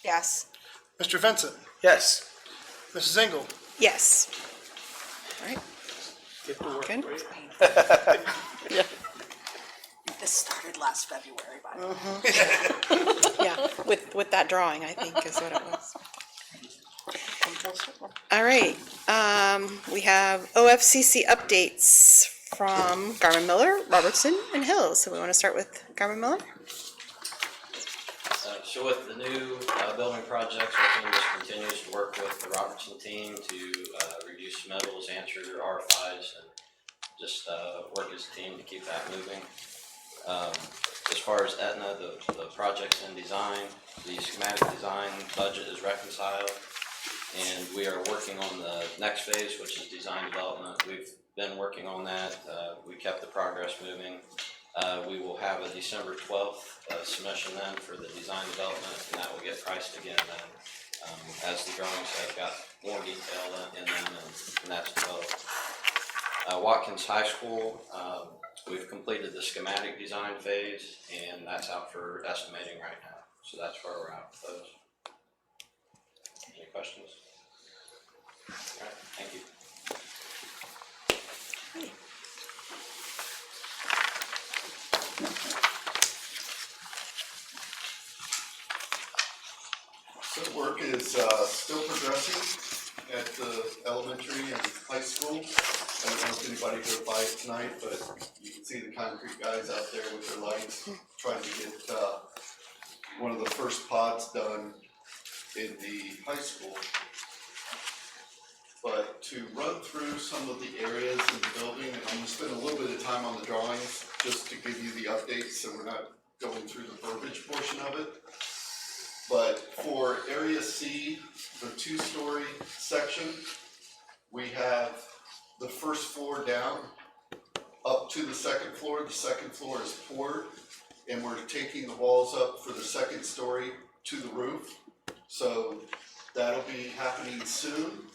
Yes. Mr. Vincent, Yes. Mrs. Engel. Yes. All right, Get to work. good. This started last February, by the way. Yeah, with that drawing, I think is what it was. All right, we have OFCC updates from Garmin Miller, Robertson, and Hills. So we want to start with Garmin Miller? So with the new building projects, our team just continues to work with the Robertson team to review submittals, answer RFIs, and just work as a team to keep that moving. As far as Aetna, the project's in design, the schematic design budget is reconciled, and we are working on the next phase, which is design development. We've been working on that. We kept the progress moving. We will have a December 12th submission then for the design development, and that will get priced again then. As the drawings have got more detail in them, and that's 12. Watkins High School, we've completed the schematic design phase, and that's out for estimating right now. So that's where we're at with those. Any questions? All right, thank you. So work is still progressing at the elementary and high school. I don't know if anybody drove by it tonight, but you can see the concrete guys out there with their lights trying to get one of the first pods done in the high school. but to run through some of the areas in the building, and I'm gonna spend a little bit of time on the drawings, just to give you the updates, so we're not going through the verbiage portion of it. But for Area C, the two-story section, we have the first floor down, up to the second floor. The second floor is poured, and we're taking the walls up for the second story to the roof. So that'll be happening soon.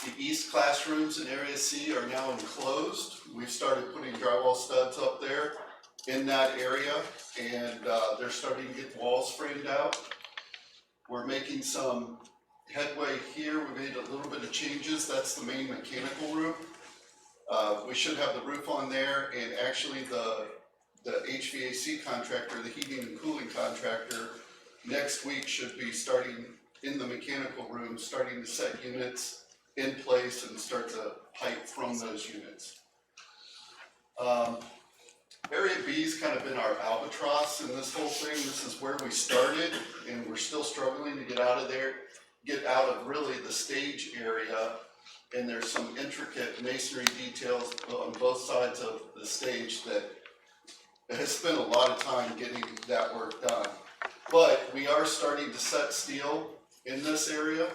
The east classrooms in Area C are now enclosed. We've started putting drywall studs up there in that area, and they're starting to get walls framed out. We're making some headway here. We made a little bit of changes. That's the main mechanical room. We should have the roof on there, and actually the HVAC contractor, the heating and cooling contractor, next week should be starting in the mechanical room, starting to set units in place and start to pipe from those units. Area B's kind of been our albatross in this whole thing. This is where we started, and we're still struggling to get out of there, get out of really the stage area. And there's some intricate masonry details on both sides of the stage that has spent a lot of time getting that work done. But we are starting to set steel in this area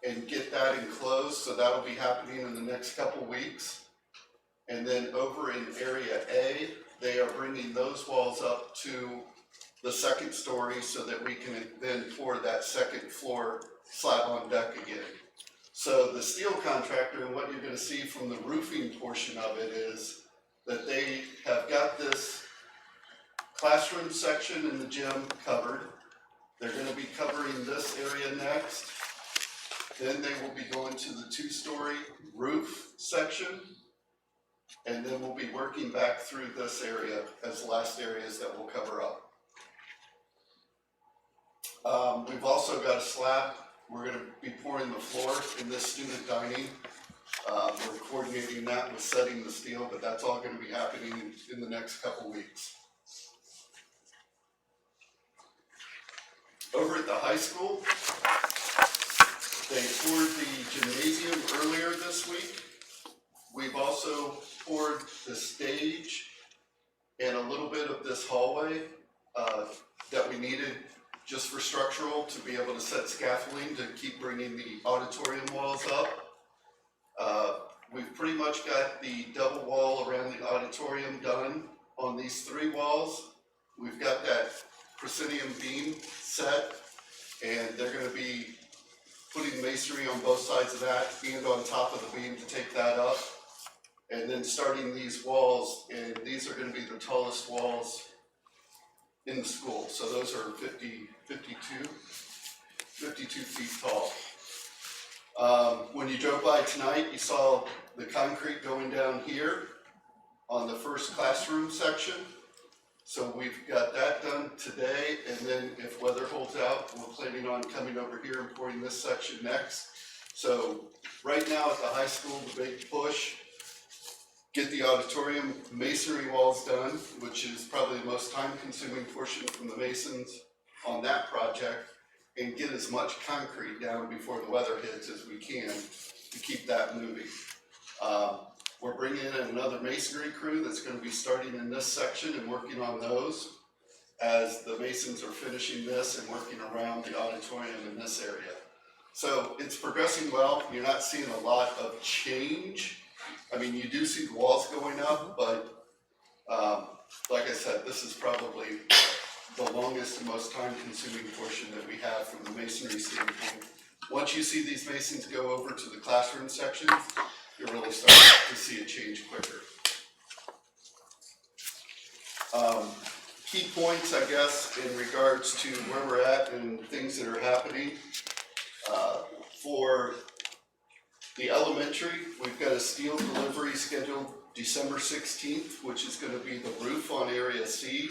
and get that enclosed, so that'll be happening in the next couple weeks. And then over in Area A, they are bringing those walls up to the second story so that we can then pour that second floor slab on deck again. So the steel contractor, and what you're gonna see from the roofing portion of it, is that they have got this classroom section in the gym covered. They're gonna be covering this area next. Then they will be going to the two-story roof section. And then we'll be working back through this area as the last areas that we'll cover up. We've also got a slab. We're gonna be pouring the floor in this student dining. We're coordinating that with setting the steel, but that's all gonna be happening in the next couple weeks. Over at the high school, they poured the gymnasium earlier this week. We've also poured the stage and a little bit of this hallway that we needed just for structural to be able to set scaffolding to keep bringing the auditorium walls up. We've pretty much got the double wall around the auditorium done on these three walls. We've got that proscenium beam set, and they're gonna be putting masonry on both sides of that and on top of the beam to take that up. And then starting these walls, and these are gonna be the tallest walls in the school. So those are 52 feet tall. When you drove by tonight, you saw the concrete going down here on the first classroom section. So we've got that done today, and then if weather holds out, we're planning on coming over here and pouring this section next. So right now at the high school, the big push, get the auditorium masonry walls done, which is probably the most time-consuming portion from the masons on that project, and get as much concrete down before the weather hits as we can to keep that moving. We're bringing in another masonry crew that's gonna be starting in this section and working on those as the masons are finishing this and working around the auditorium in this area. So it's progressing well. You're not seeing a lot of change. I mean, you do see the walls going up, but like I said, this is probably the longest and most time-consuming portion that we have from the masonry standpoint. Once you see these masons go over to the classroom sections, you're really starting to see a change quicker. Key points, I guess, in regards to where we're at and things that are happening. For the elementary, we've got a steel delivery scheduled December 16th, which is gonna be the roof on Area C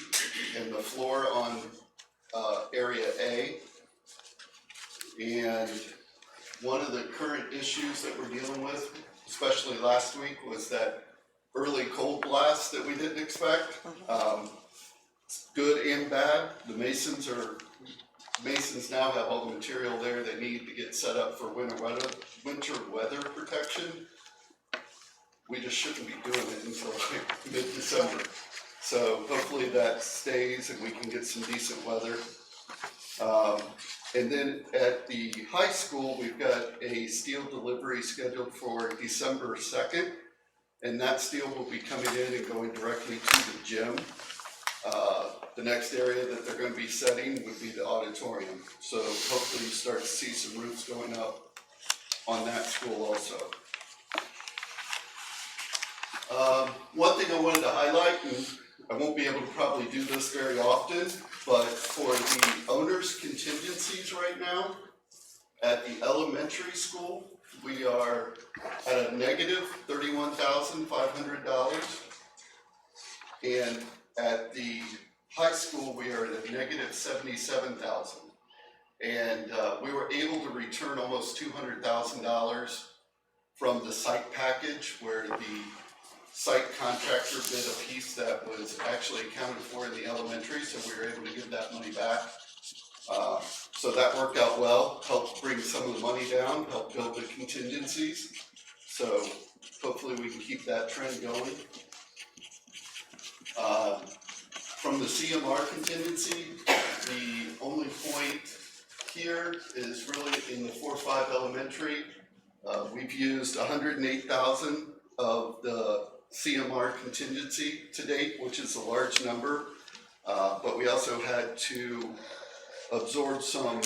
and the floor on Area A. And one of the current issues that we're dealing with, especially last week, was that early cold blast that we didn't expect. Good and bad. The masons are masons now have all the material there they need to get set up for winter weather protection. We just shouldn't be doing it until like mid-December. So hopefully that stays and we can get some decent weather. And then at the high school, we've got a steel delivery scheduled for December 2nd. And that steel will be coming in and going directly to the gym. The next area that they're going to be setting would be the auditorium. So hopefully you start to see some roofs going up on that school also. One thing I wanted to highlight, and I won't be able to probably do this very often, but for the owner's contingencies right now, at the elementary school, we are at a negative $31,500. And at the high school, we are at a negative $77,000. And we were able to return almost $200,000 from the site package, where the site contractor bid a piece that was actually accounted for in the elementary, so we were able to give that money back. So that worked out well, helped bring some of the money down, helped build the contingencies. So hopefully we can keep that trend going. From the CMR contingency, the only point here is really in the 4-5 elementary. We've used 108,000 of the CMR contingency to date, which is a large number, but we also had to absorb some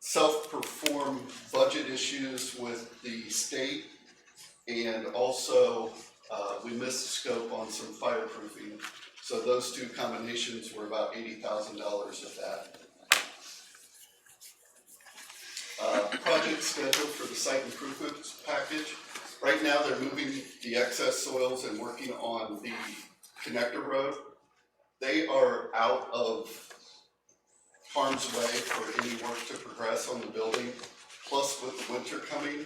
self-perform budget issues with the state, and also we missed the scope on some fireproofing. So those two combinations were about $80,000 of that. Project schedule for the site improvements package. Right now, they're moving the excess soils and working on the connector road. They are out of harm's way for any work to progress on the building. Plus, with the winter coming,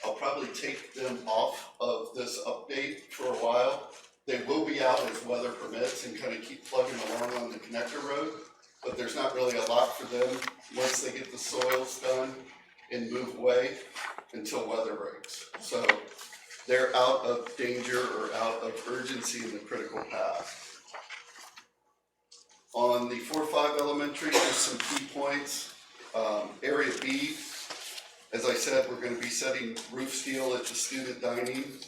I'll probably take them off of this update for a while. They will be out as weather permits and kind of keep plugging along on the connector road, but there's not really a lot for them once they get the soils done and move away until weather breaks. So they're out of danger or out of urgency in the critical path. On the 4-5 elementary, there's some key points. Area B, as I said, we're going to be setting roof steel at the student dining.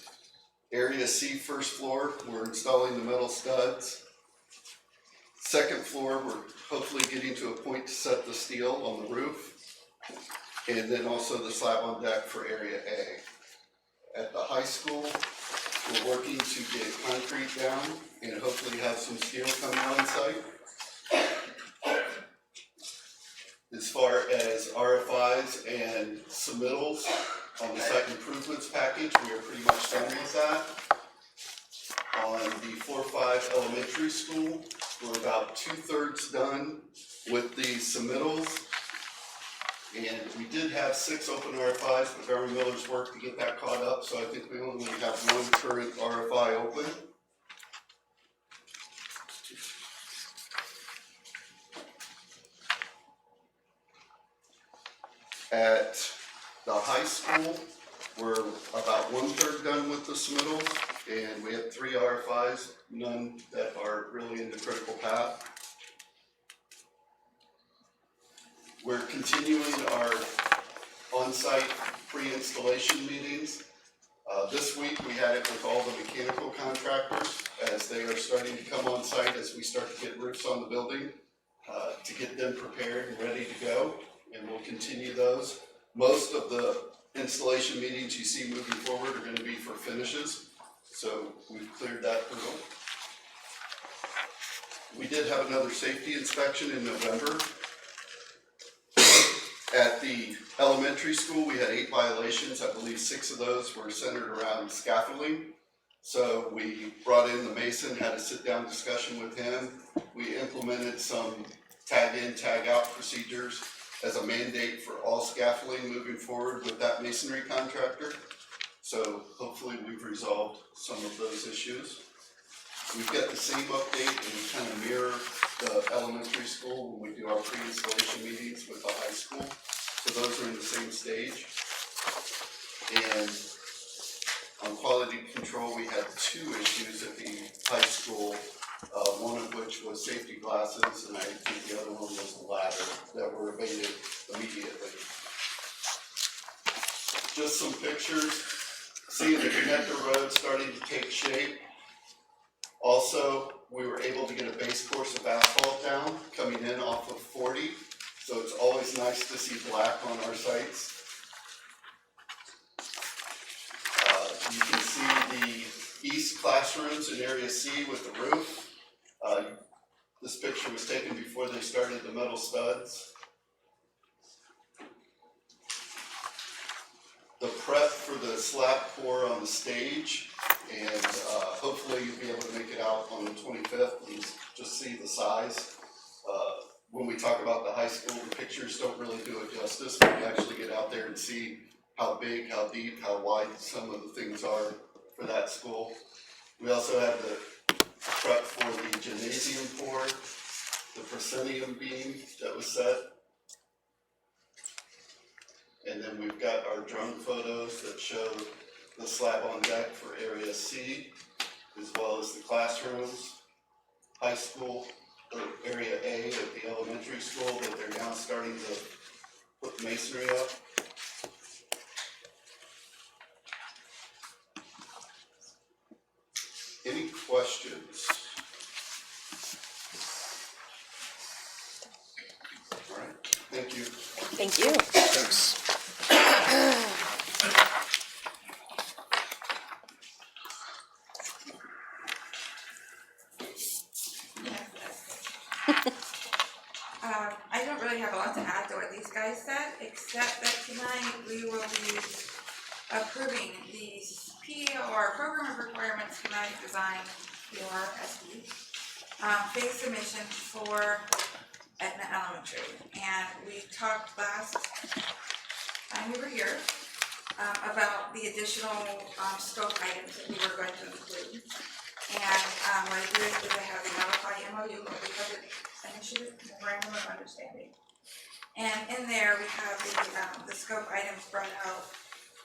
Area C, first floor, we're installing the metal studs. Second floor, we're hopefully getting to a point to set the steel on the roof. And then also the slab on deck for area A. At the high school, we're working to get concrete down and hopefully have some steel coming on site. As far as RFIs and submittals on the site improvements package, we are pretty much done with that. On the 4-5 elementary school, we're about 2/3 done with the submittals. And we did have 6 open RFIs, but Darwin Miller's worked to get that caught up, so I think we only have 1 current RFI open. At the high school, we're about 1/3 done with the submittals, and we have 3 RFIs, none that are really in the critical path. We're continuing our on-site pre-installation meetings. This week, we had it with all the mechanical contractors as they are starting to come on site as we start to get roofs on the building to get them prepared and ready to go. And we'll continue those. Most of the installation meetings you see moving forward are going to be for finishes. So we've cleared that hurdle. We did have another safety inspection in November. At the elementary school, we had 8 violations. I believe 6 of those were centered around scaffolding. So we brought in the mason, had a sit-down discussion with him. We implemented some tag-in, tag-out procedures as a mandate for all scaffolding moving forward with that masonry contractor. So hopefully we've resolved some of those issues. We've got the same update and we kind of mirror the elementary school when we do our pre-installation meetings with the high school. So those are in the same stage. And on quality control, we had 2 issues at the high school, one of which was safety glasses, and I think the other one was the ladder that were abated immediately. Just some pictures, seeing the connector road starting to take shape. Also, we were able to get a base course of asphalt down coming in off of 40, so it's always nice to see black on our sites. You can see the east classrooms in area C with the roof. This picture was taken before they started the metal studs. The prep for the slab pour on the stage, and hopefully you'll be able to make it out on the 25th and just see the size. When we talk about the high school, the pictures don't really do it justice. When you actually get out there and see how big, how deep, how wide some of the things are for that school. We also have the prep for the gymnasium pour, the proscenium beam that was set. And then we've got our drone photos that show the slab on deck for area C, as well as the classrooms, high school, or area A at the elementary school that they're now starting to put masonry up. Any questions? All right, thank you. Thank you. Thanks. I don't really have a lot to add to what these guys said, except that tonight we will be approving these POR program of requirements schematic design for SD phase submission for Etna Elementary. And we talked last time we were here about the additional scope items that we were going to include. And what I did is I have the modify MOU, Public Budget Initiative Memorandum of Understanding. And in there we have the scope items brought out.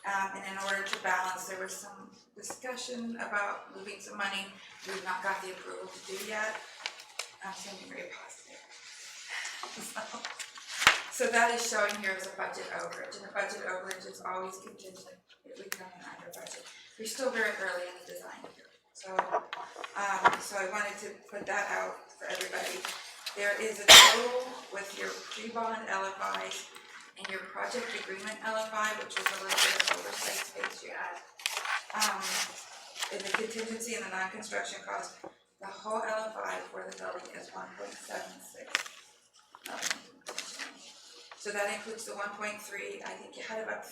And in order to balance, there was some discussion about moving some money. We've not got the approval to do yet. I'm sounding very positive. So that is showing here as a budget overage, and a budget overage is always contingent if we come in under budget. We're still very early in the design here. So I wanted to put that out for everybody. There is a total with your pre-bond LFIs and your project agreement LFI, which was a little bit of oversight space you had. In the contingency and the non-construction cost, the whole LFI for the building is 1.76 million. So that includes the 1.3, I think you had about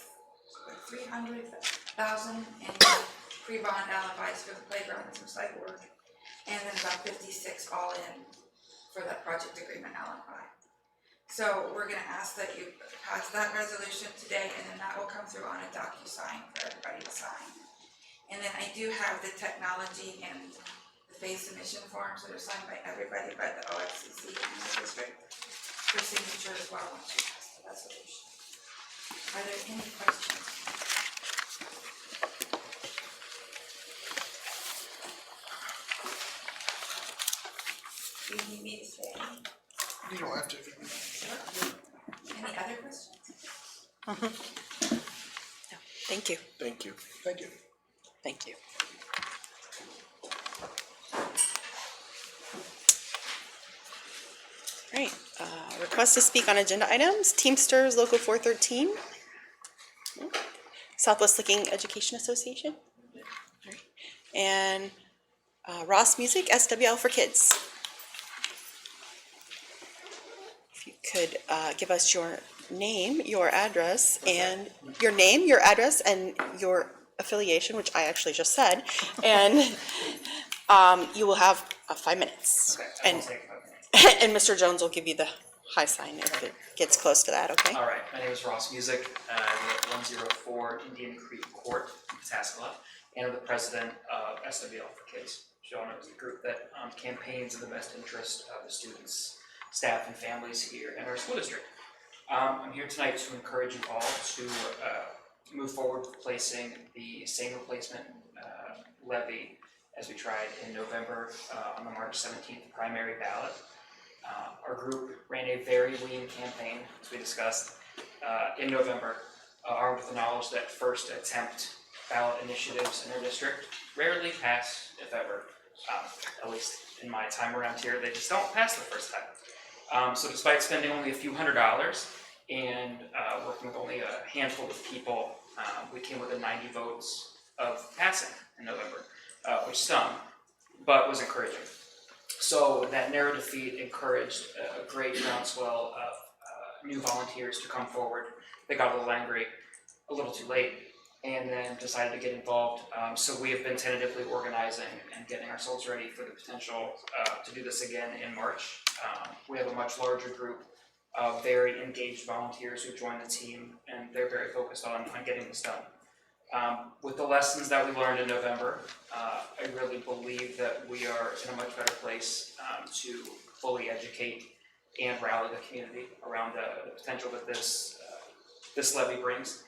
300,000 in pre-bond LFIs for the playground and some site work, and then about 56 all in for that project agreement LFI. So we're gonna ask that you pass that resolution today, and then that will come through on a DocuSign for everybody to sign. And then I do have the technology and the phase submission forms that are signed by everybody, by the OFCC and the district for signature as well once you pass the resolution. Are there any questions? Do you need me to stay? You don't have to. Sure. Any other questions? Thank you. Thank you. Thank you. Thank you. All right, request to speak on agenda items, Teamsters Local 413. Southwest Licking Education Association. All right. And Ross Music, SWL for Kids. If you could give us your name, your address, and your name, your address, and your affiliation, which I actually just said, and you will have 5 minutes. Okay, I will And take 5 minutes. and Mr. Jones will give you the high sign if it gets close to that, okay? All right, my name is Ross Music. I live at 104 Indian Creek Court, Pataskala, and I'm the president of SWL for Kids. Sean is the group that campaigns in the best interest of the students, staff, and families here in our school district. I'm here tonight to encourage you all to move forward with placing the same replacement levy as we tried in November on the March 17th primary ballot. Our group ran a very lean campaign, as we discussed, in November, armed with the knowledge that first attempt ballot initiatives in our district rarely pass, if ever. At least in my time around here, they just don't pass the first time. So despite spending only a few $100s and working with only a handful of people, we came within 90 votes of passing in November, which stung, but was encouraging. So that narrow defeat encouraged a great groundswell of new volunteers to come forward. They got a little angry, a little too late, and then decided to get involved. So we have been tentatively organizing and getting ourselves ready for the potential to do this again in March. We have a much larger group of very engaged volunteers who joined the team, and they're very focused on getting this done. With the lessons that we learned in November, I really believe that we are in a much better place to fully educate and rally the community around the potential that this levy brings.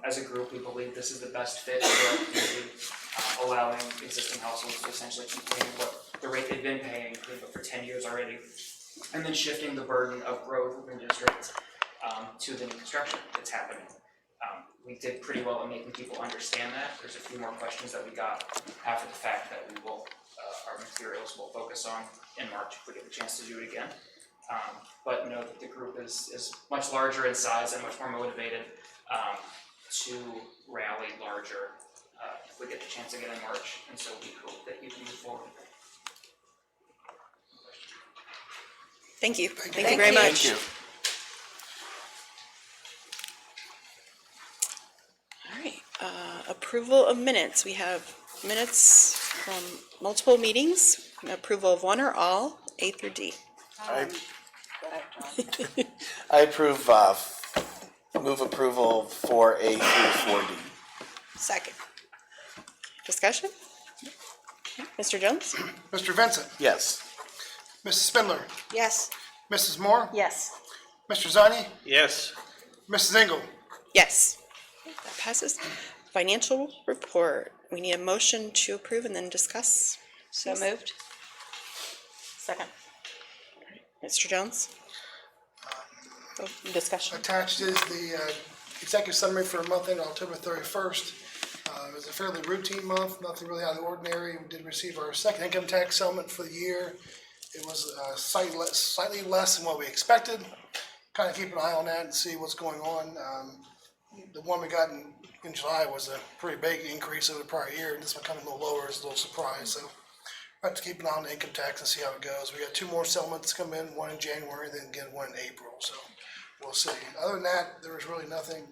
As a group, we believe this is the best fit for our community, allowing existing households to essentially keep paying the rate they've been paying for 10 years already, and then shifting the burden of growth within districts to the new construction that's happening. We did pretty well at making people understand that. There's a few more questions that we got after the fact that we will, our materials will focus on in March if we get the chance to do it again. But know that the group is much larger in size and much more motivated to rally larger if we get the chance again in March. And so we hope that you can move forward. Thank you. Thank you very much. Thank you. All right, approval of minutes. We have minutes from multiple meetings, approval of one or all, A through D. I approve, move approval for A through 4D. Second. Discussion? Mr. Jones? Mr. Vincent, Yes. Mrs. Spindler, Yes. Mrs. Moore, Yes. Mr. Zani, Yes. Mrs. Engel. Yes. That passes. Financial report. We need a motion to approve and then discuss. So moved. Second. Mr. Jones? Discussion. Attached is the executive summary for a month ended October 31st. It was a fairly routine month, nothing really out of the ordinary. We did receive our second income tax settlement for the year. It was slightly less than what we expected. Kind of keep an eye on that and see what's going on. The one we got in July was a pretty big increase over the prior year, and this one coming a little lower is a little surprise. So we have to keep an eye on the income tax and see how it goes. We got two more settlements come in, one in January, then again one in April. So we'll see. Other than that, there was really nothing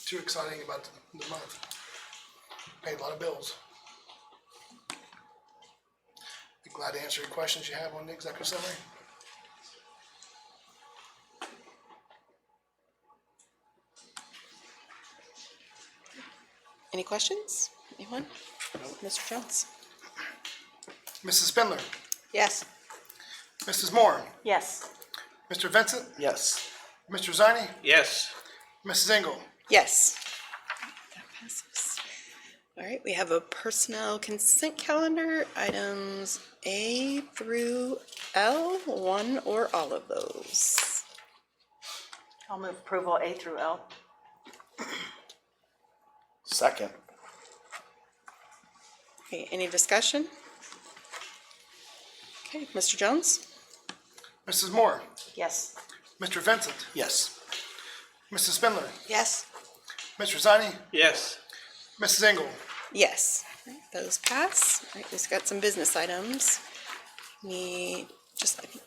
too exciting about the month. Paid a lot of bills. Be glad to answer any questions you have on the executive summary. Any questions? Anyone? Mr. Jones? Mrs. Spindler, Yes. Mrs. Moore, Yes. Mr. Vincent, Yes. Mr. Zani, Yes. Mrs. Engel. Yes. That passes. All right, we have a personnel consent calendar, items A through L, one or all of those. I'll move approval A through L. Second. Okay, any discussion? Okay, Mr. Jones? Mrs. Moore, Yes. Mr. Vincent, Yes. Mrs. Spindler, Yes. Mr. Zani, Yes. Mrs. Engel. Yes. All right, those pass. All right, we've got some business items. Need just, I think,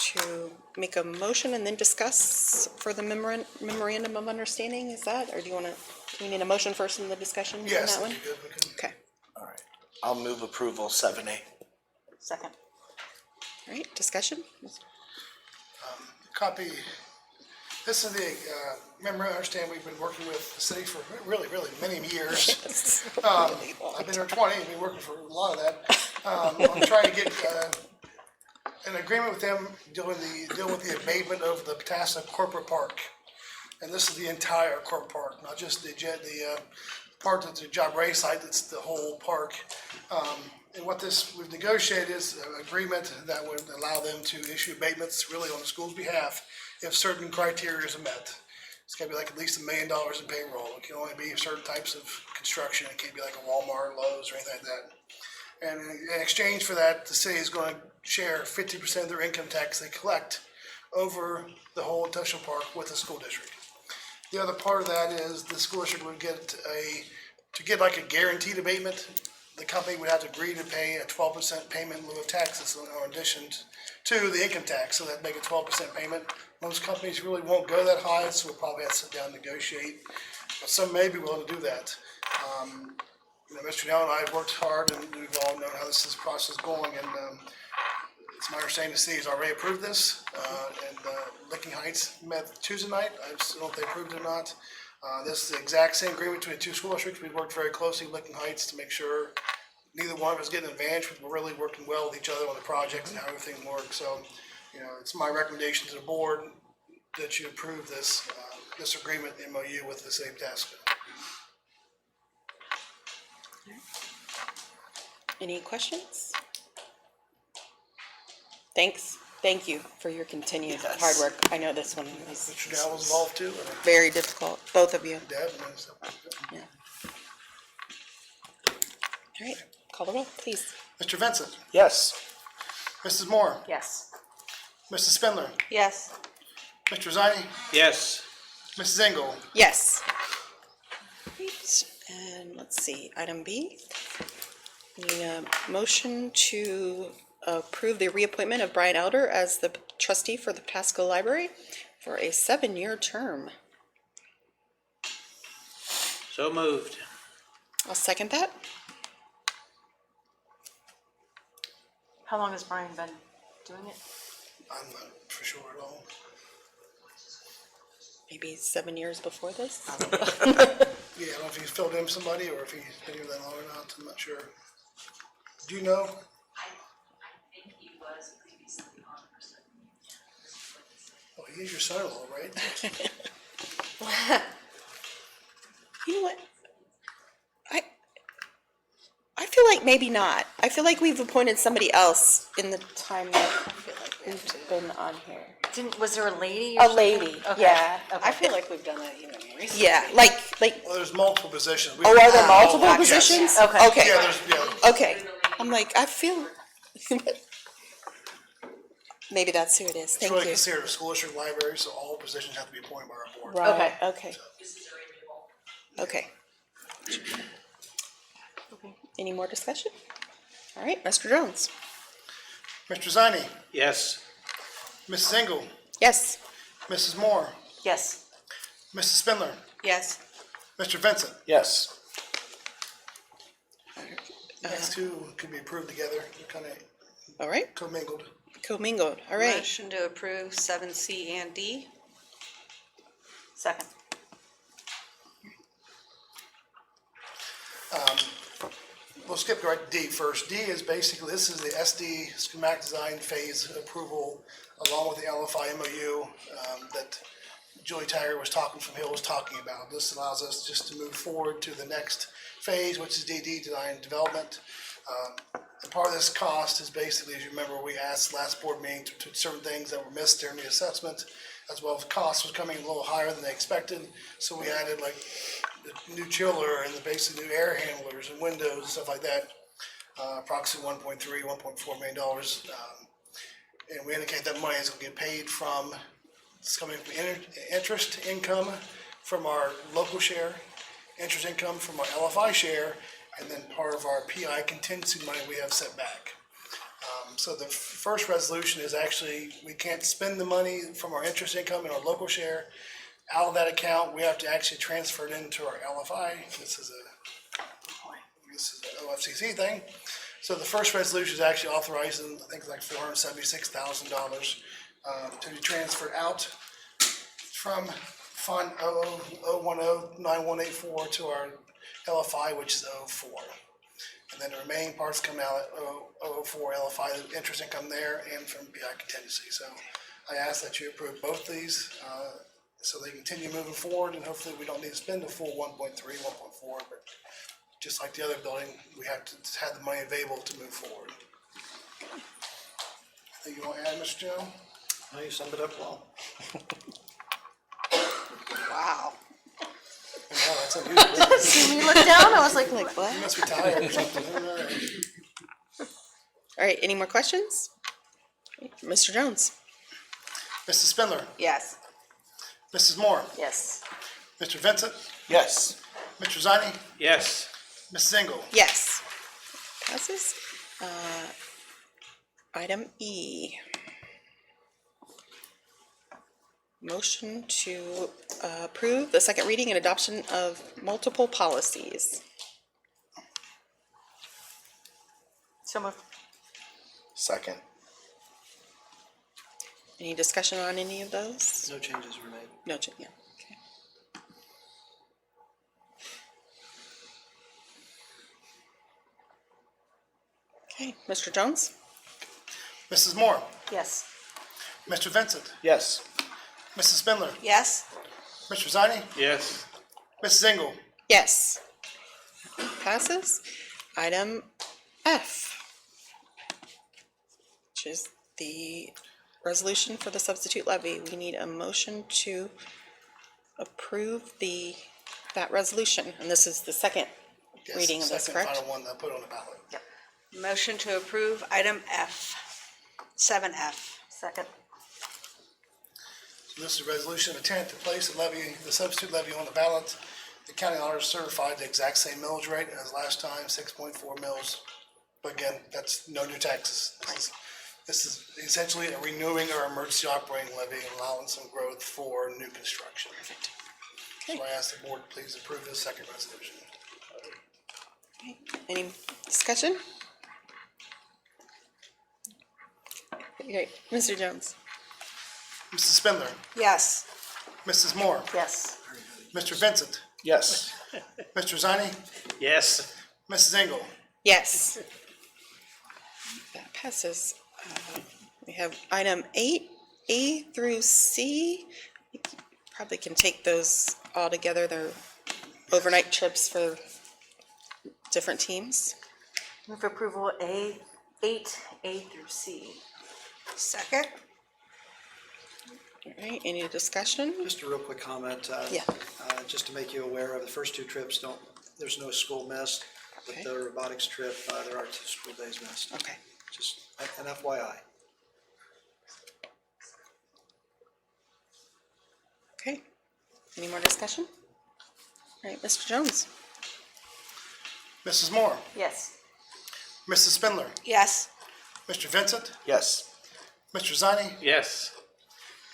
to make a motion and then discuss for the memorandum of understanding, is that, or do you want to, we need a motion first in the discussion on Yes, that one? that'd be good. We can- Okay, All right. I'll move approval 7A. Second. all right, discussion? Copy This is the, remember, I understand we've been working with the city for really, really many years. I've been here 20, I've been working for a lot of that. I'm trying to get an agreement with them dealing with the abatement of the Patassa Corporate Park. And this is the entire corporate park, not just the part that's the Job Ray site, it's the whole park. And what we've negotiated is an agreement that would allow them to issue abatements really on the school's behalf if certain criteria are met. It's gotta be like at least $1 million in payroll. It can only be certain types of construction. It can't be like a Walmart, Lowe's, or anything like that. And in exchange for that, the city is going to share 50% of their income tax they collect over the whole industrial park with the school district. The other part of that is the school district would get like a guaranteed abatement. The company would have to agree to pay a 12% payment in lieu of taxes in addition to the income tax, so that'd make a 12% payment. Most companies really won't go that high, so we'll probably have to sit down and negotiate. But some may be willing to do that. Mr. Nell and I have worked hard, and we've all known how this process is going, and it's my understanding the city has already approved this, and Licking Heights met Tuesday night. I just don't know if they approved it or not. This is the exact same agreement between the two school districts. We worked very closely with Licking Heights to make sure neither one of us getting an advantage, but we're really working well with each other on the projects and how everything works. So, it's my recommendation to the board that you approve this agreement MOU with the city of Patassa. Any questions? Thank you for your continued hard work. I know this one Mr. Dow was involved too. very difficult, both of you. Deb and stuff. Yeah. All right, call the roll, please. Mr. Vincent, Yes. Mrs. Moore, Yes. Mrs. Spindler, Yes. Mr. Zani, Yes. Mrs. Engel. Yes. Great. And let's see, item B. Need a motion to approve the reappointment of Brian Elder as the trustee for the Patassa Library for a 7-year term. So moved. I'll second that. How long has Brian been doing it? I'm not for sure at all. Maybe 7 years before this. Yeah, I don't know if he's filled in somebody or if he's been here that long or not. I'm not sure. Do you know? I think he was previously on for 7 years. Oh, he is your son-in-law, right? You know what? I feel like maybe not. I feel like we've appointed somebody else in the time that we've been on here. Was there a lady? A lady, Okay. yeah. I feel like we've done that even recently. Yeah, like, Well, there's multiple positions. oh, are there multiple yes. positions? Okay. Okay, Yeah, okay. I'm like, I feel, maybe that's who it is. it's Thank really you. considered a school district library, so all positions have to be appointed by our board. Right, okay, This is a renewal. okay. Any more discussion? All right, Mr. Jones. Mr. Zani, Yes. Mrs. Engel, Yes. Mrs. Moore, Yes. Mrs. Spindler, Yes. Mr. Vincent. Yes. Next two could be approved together, they're kind of All right, commingled. commingled, all right. Motion to approve 7C and D. Second. We'll skip right to D first. D is basically, this is the SD schematic design phase approval along with the LFI MOU that Julie Taggart was talking from Hill was talking about. This allows us just to move forward to the next phase, which is DD, design and development. And part of this cost is basically, as you remember, we asked last board meeting to certain things that were missed during the assessment, as well as cost was coming a little higher than they expected. So we added like the new chiller and the basic new air handlers and windows and stuff like that, approximately $1.4 million. And we indicate that money is going to get paid from, it's coming from interest income from our local share, interest income from our LFI share, and then part of our PI contingency money we have set back. So the first resolution is actually, we can't spend the money from our interest income in our local share. Out of that account, we have to actually transfer it into our LFI. This is an OFCC thing. So the first resolution is actually authorizing, I think it's like $476,000 to be transferred out from Fund 00109184 to our LFI, which is 04. And then the remaining parts come out at 004 LFI, the interest income there, and from BI contingency. So I ask that you approve both these, so they continue moving forward, and hopefully we don't need to spend the full 1.3, 1.4, but just like the other building, we have to have the money available to move forward. Anything you want to add, Mr. Joe? No, you summed it up well. Wow. No, that's unusual. See me look down, I was like, Like what? You must be tired or something. All right, any more questions? Mr. Jones? Mrs. Spindler, Yes. Mrs. Moore, yes. Mr. Vincent, Yes. Mr. Zani, Yes. Mrs. Engel. Yes. Passes. Item E. Motion to approve the second reading and adoption of multiple policies. So moved. Second. Any discussion on any of those? No changes were made. No, yeah, okay. Okay, Mr. Jones? Mrs. Moore, Yes. Mr. Vincent, Yes. Mrs. Spindler, Yes. Mr. Zani, Yes. Mrs. Engel. Yes. Passes. Item F, which is the resolution for the substitute levy. We need a motion to approve that resolution, and this is the second Yes, reading of this, second correct? final one that I put on the ballot. Motion to approve item F, 7F. Second. So this is a resolution of intent to place the levy, the substitute levy on the ballot. The county auditor certified the exact same millage rate as last time, 6.4 mils. But again, that's no new taxes. This is essentially a renewing our emergency operating levy and allowing some growth for new construction. So I ask the board to please approve this second resolution. Any discussion? Okay, Mr. Jones? Mrs. Spindler, Yes. Mrs. Moore, Yes. Mr. Vincent, Yes. Mr. Zani, Yes. Mrs. Engel. Yes. That passes. We have item 8, A through C. You probably can take those all together. They're overnight trips for different teams. Move for approval A8, A through C. Second? All right, any discussion? Just a real quick comment. Yeah. Just to make you aware of the first two trips, there's no school missed. With Okay. the robotics trip, there are 2 school days missed. Okay. Just an FYI. Okay. Any more discussion? All right, Mr. Jones? Mrs. Moore, Yes. Mrs. Spindler, Yes. Mr. Vincent, Yes. Mr. Zani, Yes.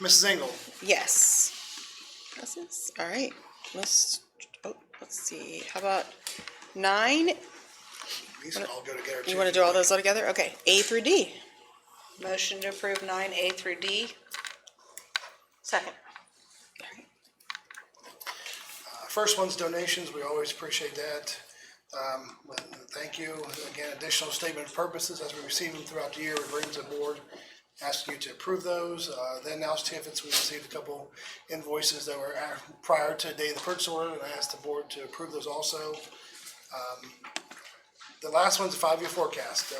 Mrs. Engel. Yes. Passes. All right. Let's see. How about 9? These can all go together too. You want to do all those all together? Okay. A through D. Motion to approve 9A through D. Second. First one's donations, we always appreciate that. Thank you. Again, additional statement of purposes, as we receive them throughout the year, we bring them to the board, asking you to approve those. Then now certificates, we received a couple invoices that were prior to the day of the purchase order, and I asked the board to approve those also. The last one's a 5-year forecast.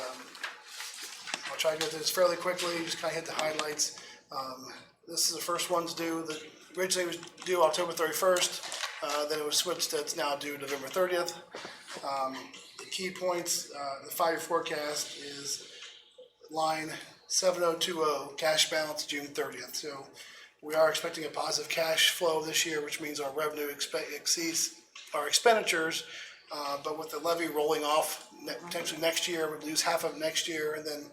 I'll try to go through this fairly quickly, just kind of hit the highlights. This is the first one's due, that originally was due October 31st, then it was switched to it's now due November 30th. The key points, the 5-year forecast is line 7020, cash balance June 30th. So we are expecting a positive cash flow this year, which means our revenue exceeds our expenditures. But with the levy rolling off potentially next year, we lose half of it next year, and then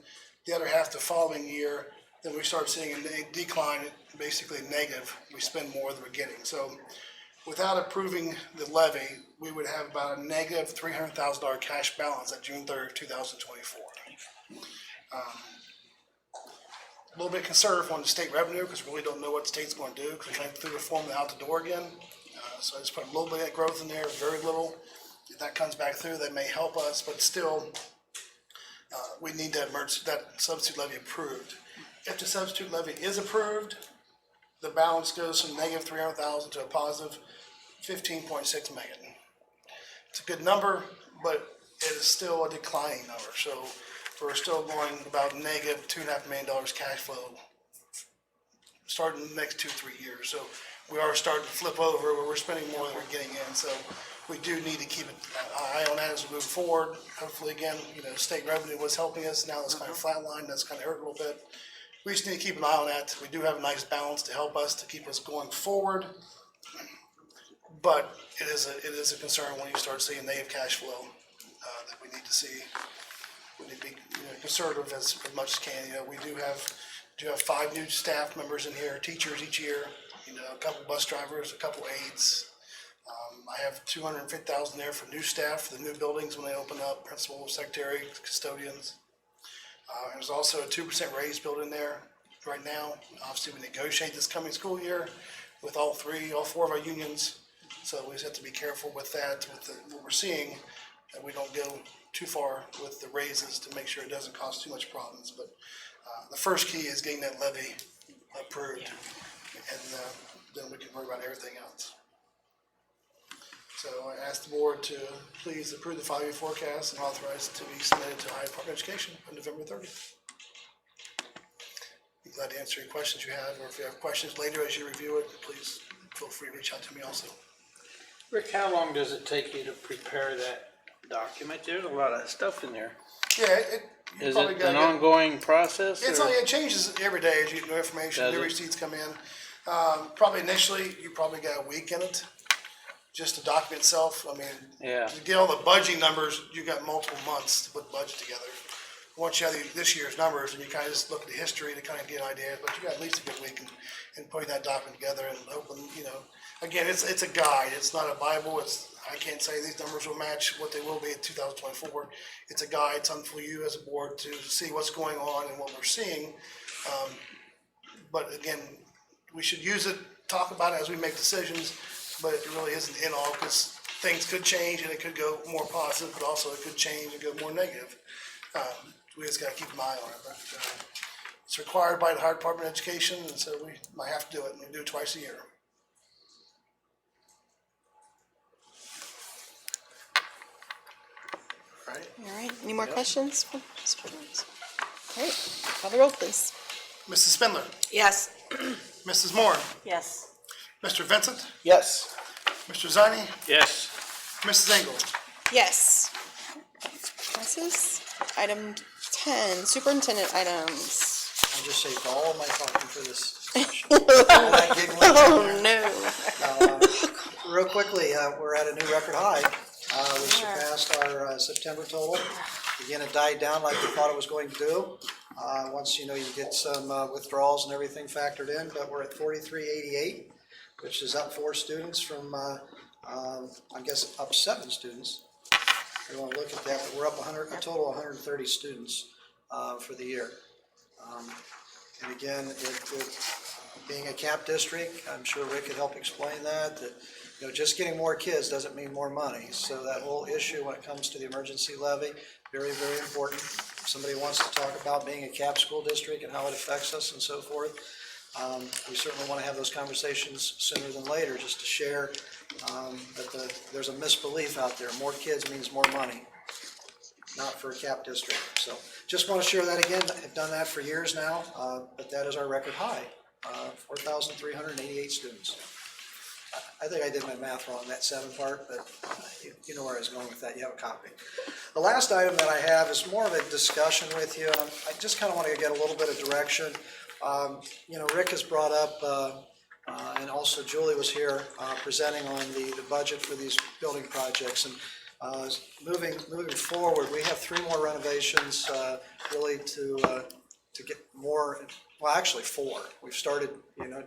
the other half the following year, then we start seeing a decline, basically negative. We spend more than we're getting. So without approving the levy, we would have about a negative $300,000 cash balance at June 3rd, 2024. a little bit conservative on the state revenue because we really don't know what the state's going to do because we're trying to throw reform out the door again. So I just put a little bit of growth in there, very little. If that comes back through, that may help us, but still, we need that substitute levy approved. If the substitute levy is approved, the balance goes from negative 300,000 to a positive 15.6 million. It's a good number, but it is still a declining number. So we're still going about negative $2.5 million cash flow starting in the next 2-3 years. So we are starting to flip over where we're spending more than we're getting in. So we do need to keep an eye on that as we move forward. Hopefully, again, state revenue was helping us. Now it's kind of flatlined. That's kind of hurt a little bit. We just need to keep an eye on that. We do have a nice balance to help us to keep us going forward. But it is a concern when you start seeing negative cash flow that we need to see. We need to be conservative as much as can. We do have 5 new staff members in here, teachers each year. A couple bus drivers, a couple aides. I have $250,000 there for new staff for the new buildings when they open up, principal, secretary, custodians. There's also a 2% raise built in there right now. Obviously, we negotiate this coming school year with all 4 of our unions. So we just have to be careful with that, what we're seeing, that we don't go too far with the raises to make sure it doesn't cause too much problems. But the first key is getting that levy approved, and then we can worry about everything else. So I ask the board to please approve the 5-year forecast and authorize it to be submitted to Ohio Department of Education on November 30th. I'm glad to answer any questions you have, or if you have questions later as you review it, please feel free to reach out to me also. Rick, how long does it take you to prepare that document? There's a lot of stuff in there. Yeah, Is it an ongoing process? It changes every day as you get new information, new receipts come in. Probably initially, you probably got a week in it, just the document itself. I mean, to get all the budgeting numbers, you got multiple months to put the budget together. Once you have this year's numbers, and you kind of just look at the history to kind of get an idea, but you got at least a good week in putting that document together and hoping, again, it's a guide. It's not a Bible. I can't say these numbers will match what they will be in 2024. It's a guide, something for you as a board to see what's going on and what we're seeing. But again, we should use it, talk about it as we make decisions, but it really isn't in all because things could change and it could go more positive, but also it could change and go more negative. We just got to keep an eye on it. But, it's required by the Ohio Department of Education, and so we might have to do it. We do it twice a year. All right. Any more questions for Mr. Jones? All right. Call the roll, please. Mrs. Spindler, Yes. Mrs. Moore, Yes. Mr. Vincent, Yes. Mr. Zani, Yes. Mrs. Engel. Yes. Passes. Item 10, superintendent items. I'll just say for all of my talking for this session. Oh, no. Real quickly, we're at a new record high. We surpassed our September total. Again, it died down like we thought it was going to do. Once you get some withdrawals and everything factored in, but we're at 4388, which is up 4 students from, I guess, up 7 students. We want to look at that, but we're up a total of 130 students for the year. And again, being a cap district, I'm sure Rick could help explain that just getting more kids doesn't mean more money. So that whole issue when it comes to the emergency levy, very, very important. If somebody wants to talk about being a cap school district and how it affects us and so forth, we certainly want to have those conversations sooner than later, just to share that there's a misbelief out there. More kids means more money, not for a cap district. So just want to share that again. I've done that for years now, but that is our record high, 4,388 students. I think I did my math wrong, that 7 part, but you know where I was going with that. You have a copy. The last item that I have is more of a discussion with you, and I just kind of want to get a little bit of direction. Rick has brought up, and also Julie was here presenting on the budget for these building projects. And moving forward, we have 3 more renovations really to get more. Well, actually 4. We've started,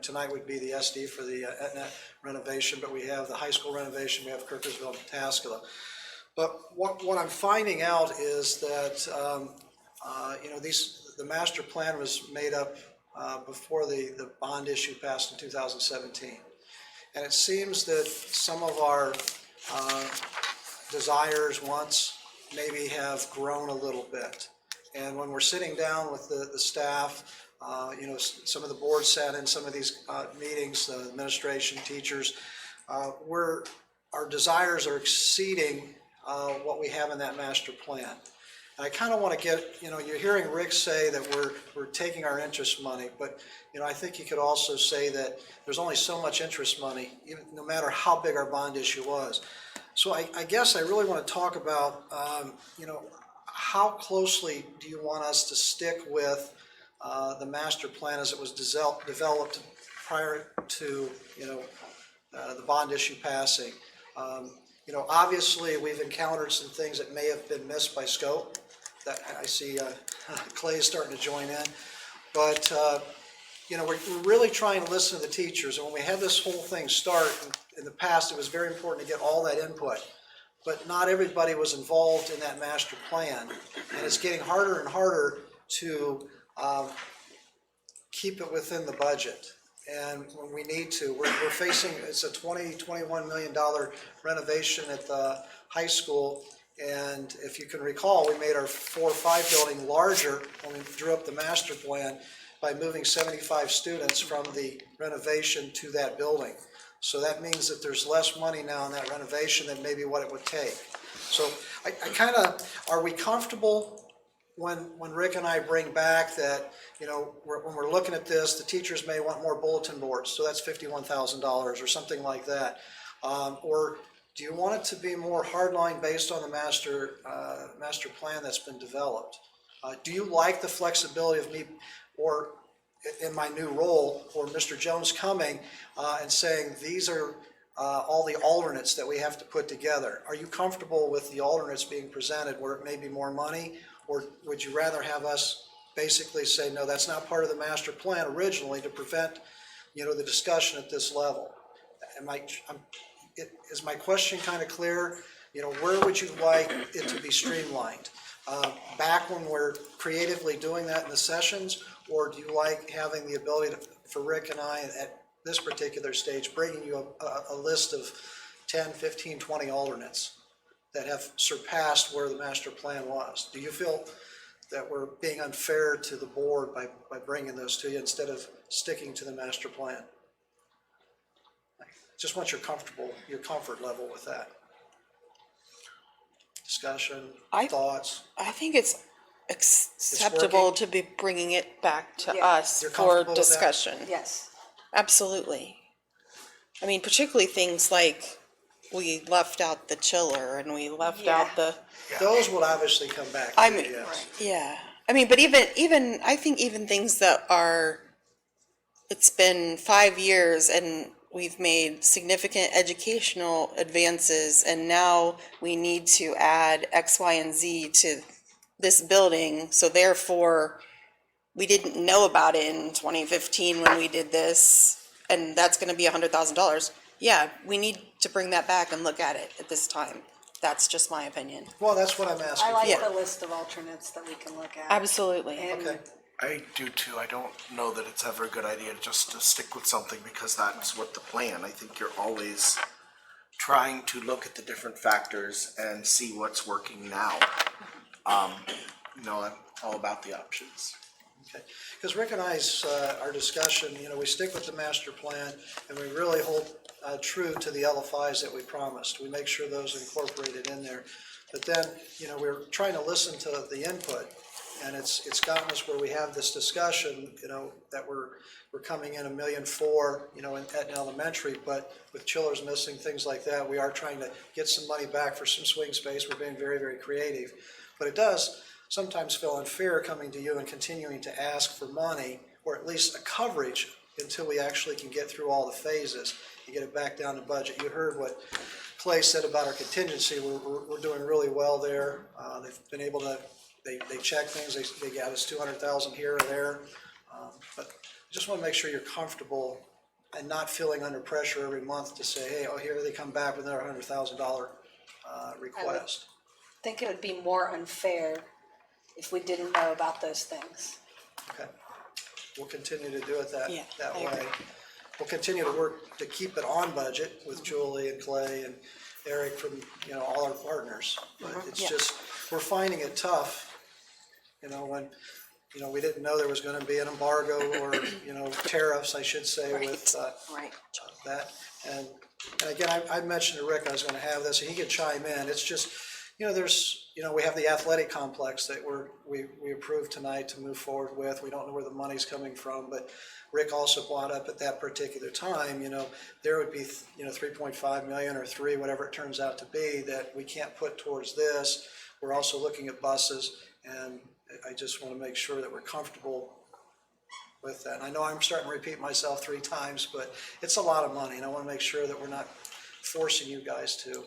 tonight would be the SD for the Etna renovation, but we have the high school renovation, we have Kirkersville and Pataskala. But what I'm finding out is that, the master plan was made up before the bond issue passed in 2017. And it seems that some of our desires, wants, maybe have grown a little bit. And when we're sitting down with the staff, some of the board sat in some of these meetings, the administration, teachers, our desires are exceeding what we have in that master plan. And I kind of want to get, you're hearing Rick say that we're taking our interest money, but, I think you could also say that there's only so much interest money, even no matter how big our bond issue was. So I guess I really want to talk about, how closely do you want us to stick with the master plan as it was developed prior to, the bond issue passing? Obviously, we've encountered some things that may have been missed by scope. That I see Clay is starting to join in. But, we're really trying to listen to the teachers. And when we had this whole thing start, in the past, it was very important to get all that input. But not everybody was involved in that master plan. And it's getting harder and harder to keep it within the budget. And when we need to, we're facing, it's a $21 million renovation at the high school. And if you can recall, we made our 4-5 building larger when we drew up the master plan by moving 75 students from the renovation to that building. So that means that there's less money now in that renovation than maybe what it would take. So I kind of, are we comfortable when Rick and I bring back that, when we're looking at this, the teachers may want more bulletin boards, so that's $51,000 or something like that. Or do you want it to be more hardline based on the master plan that's been developed? Do you like the flexibility of me, or in my new role, or Mr. Jones coming and saying, these are all the alternates that we have to put together? Are you comfortable with the alternates being presented where it may be more money? Or would you rather have us basically say, no, that's not part of the master plan originally, to prevent, the discussion at this level? Is my question kind of clear? Where would you like it to be streamlined? Back when we're creatively doing that in the sessions, or do you like having the ability for Rick and I at this particular stage, bringing you a list of 10, 15, 20 alternates that have surpassed where the master plan was? Do you feel that we're being unfair to the board by bringing those to you instead of sticking to the master plan? Just want your comfort level with that. Discussion, thoughts? I think it's acceptable to be bringing it back to us You're for comfortable with that? discussion. Yes. Absolutely. I mean, particularly things like we left out the chiller and we left out the. Those would obviously come back. I mean, yeah. I mean, but even I think even things that are. It's been 5 years and we've made significant educational advances, and now we need to add X, Y, and Z to this building. So therefore, we didn't know about it in 2015 when we did this, and that's going to be $100,000. Yeah, we need to bring that back and look at it at this time. That's just my opinion. Well, that's what I'm asking I like for. the list of alternates that we can look at. Absolutely. And Okay. I do too. I don't know that it's ever a good idea just to stick with something because that's what the plan. I think you're always trying to look at the different factors and see what's working now. I'm all about the options. Okay, because Rick and I's, our discussion, we stick with the master plan and we really hold true to the LFIs that we promised. We make sure those are incorporated in there. But then, we're trying to listen to the input, and it's gotten us where we have this discussion, that we're coming in $1.4 million, at an elementary, but with chillers missing, things like that, we are trying to get some money back for some swing space. We're being very, very creative. But it does sometimes feel unfair coming to you and continuing to ask for money, or at least a coverage, until we actually can get through all the phases and get it back down to budget. You heard what Clay said about our contingency. We're doing really well there. They've been able to, they check things, they got us 200,000 here or there. But I just want to make sure you're comfortable and not feeling under pressure every month to say, hey, here they come back with another $100,000 request. I think it would be more unfair if we didn't know about those things. Okay. we'll continue to do it that Yeah, that I way. agree. We'll continue to work to keep it on budget with Julie and Clay and Eric from, all our partners. But it's Yeah. just, we're finding it tough, when, we didn't know there was gonna be an embargo or, tariffs, I should say, with, Right. that. And again, I mentioned to Rick I was gonna have this, and he could chime in. It's just, there's, we have the athletic complex that we approved tonight to move forward with. We don't know where the money's coming from, but Rick also brought up at that particular time, there would be, 3.5 million or 3, whatever it turns out to be, that we can't put towards this. We're also looking at buses, and I just want to make sure that we're comfortable with that. And I know I'm starting to repeat myself 3 times, but it's a lot of money, and I want to make sure that we're not forcing you guys to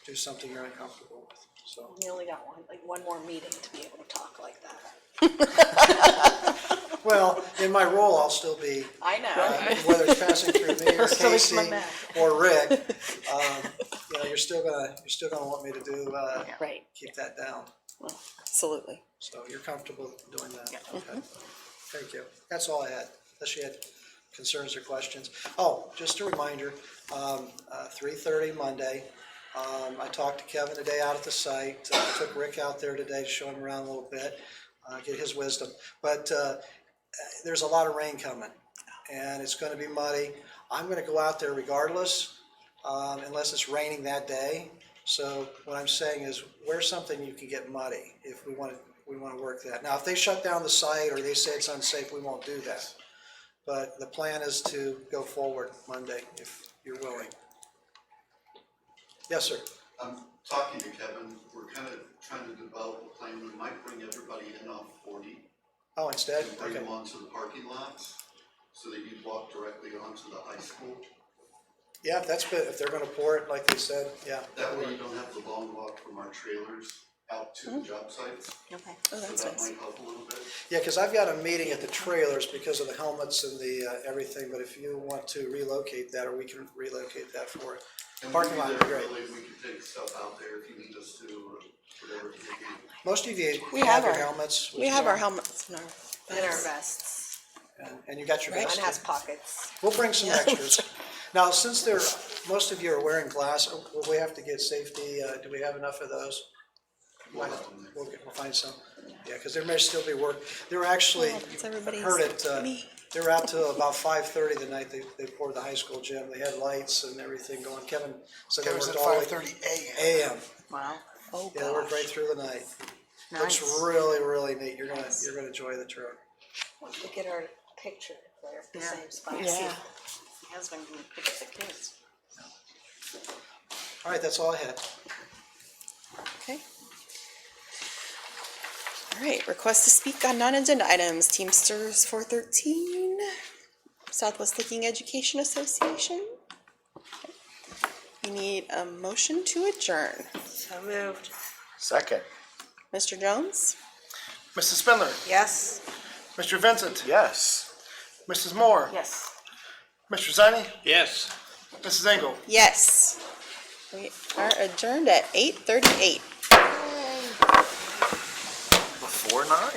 do something you're uncomfortable with. So, We only got one more meeting to be able to talk like that. well, in my role, I'll still be, I know. whether it's passing through me or Still reach my Casey back. or Rick, you're still gonna want me to do, Right, keep that down. absolutely. So you're comfortable doing that? Yeah. Okay. Thank you. That's all I had, unless you had concerns or questions. Oh, just a reminder, 3:30 Monday. I talked to Kevin today out at the site. Took Rick out there today to show him around a little bit, get his wisdom. But there's a lot of rain coming, and it's going to be muddy. I'm going to go out there regardless, unless it's raining that day. So what I'm saying is, wear something you can get muddy if we want to work that. Now, if they shut down the site or they say it's unsafe, we won't do that. But the plan is to go forward Monday, if you're willing. Yes, sir. I'm talking to Kevin, we're kind of trying to develop a plan, we might bring everybody in off 40. Oh, instead? And bring Okay. them onto the parking lots, so that you walk directly onto the high school. Yeah, that's good. If they're gonna pour it like they said, yeah. That way you don't have the long walk from our trailers out to the job sites. Okay. Oh, So that's that nice. might help a little bit. Yeah, because I've got a meeting at the trailers because of the helmets and the everything, but if you want to relocate that, or we can relocate that for it. And Parking lot would be there, great. really, we can take stuff out there if you need us to, or whatever it may be. Most of you We have have your our- helmets. We have our helmets in our In our vests. vests. And you got your Right. vest. Mine has pockets. We'll bring some extras. Now, since most of you are wearing glass, will we have to get safety, do we have enough of those? We'll have them there. We'll find some. Yeah, because there may still be work. They were actually, Oh, it's everybody's heard it, me. they were out till about 5:30 the night they poured the high school gym. They had lights and everything going. Kevin said they That was worked at all the way 5:30 a.m. AM. Wow. Oh, Yeah, they worked right gosh. through the night. Nice. Looks really, really neat. You're gonna enjoy the tour. To get our picture there at the Yeah. same spot. Yeah. My husband can pick up the kids. All right, that's all I had. Okay. All right, request to speak on non-agenda items, Teamsters 413, Southwest Licking Education Association. Okay. We need a motion to adjourn. So moved. Second. Mr. Jones? Mrs. Spindler, Yes. Mr. Vincent, Yes. Mrs. Moore, Yes. Mr. Zani, Yes. Mrs. Engel. Yes. We are adjourned at 8:38. Before 9.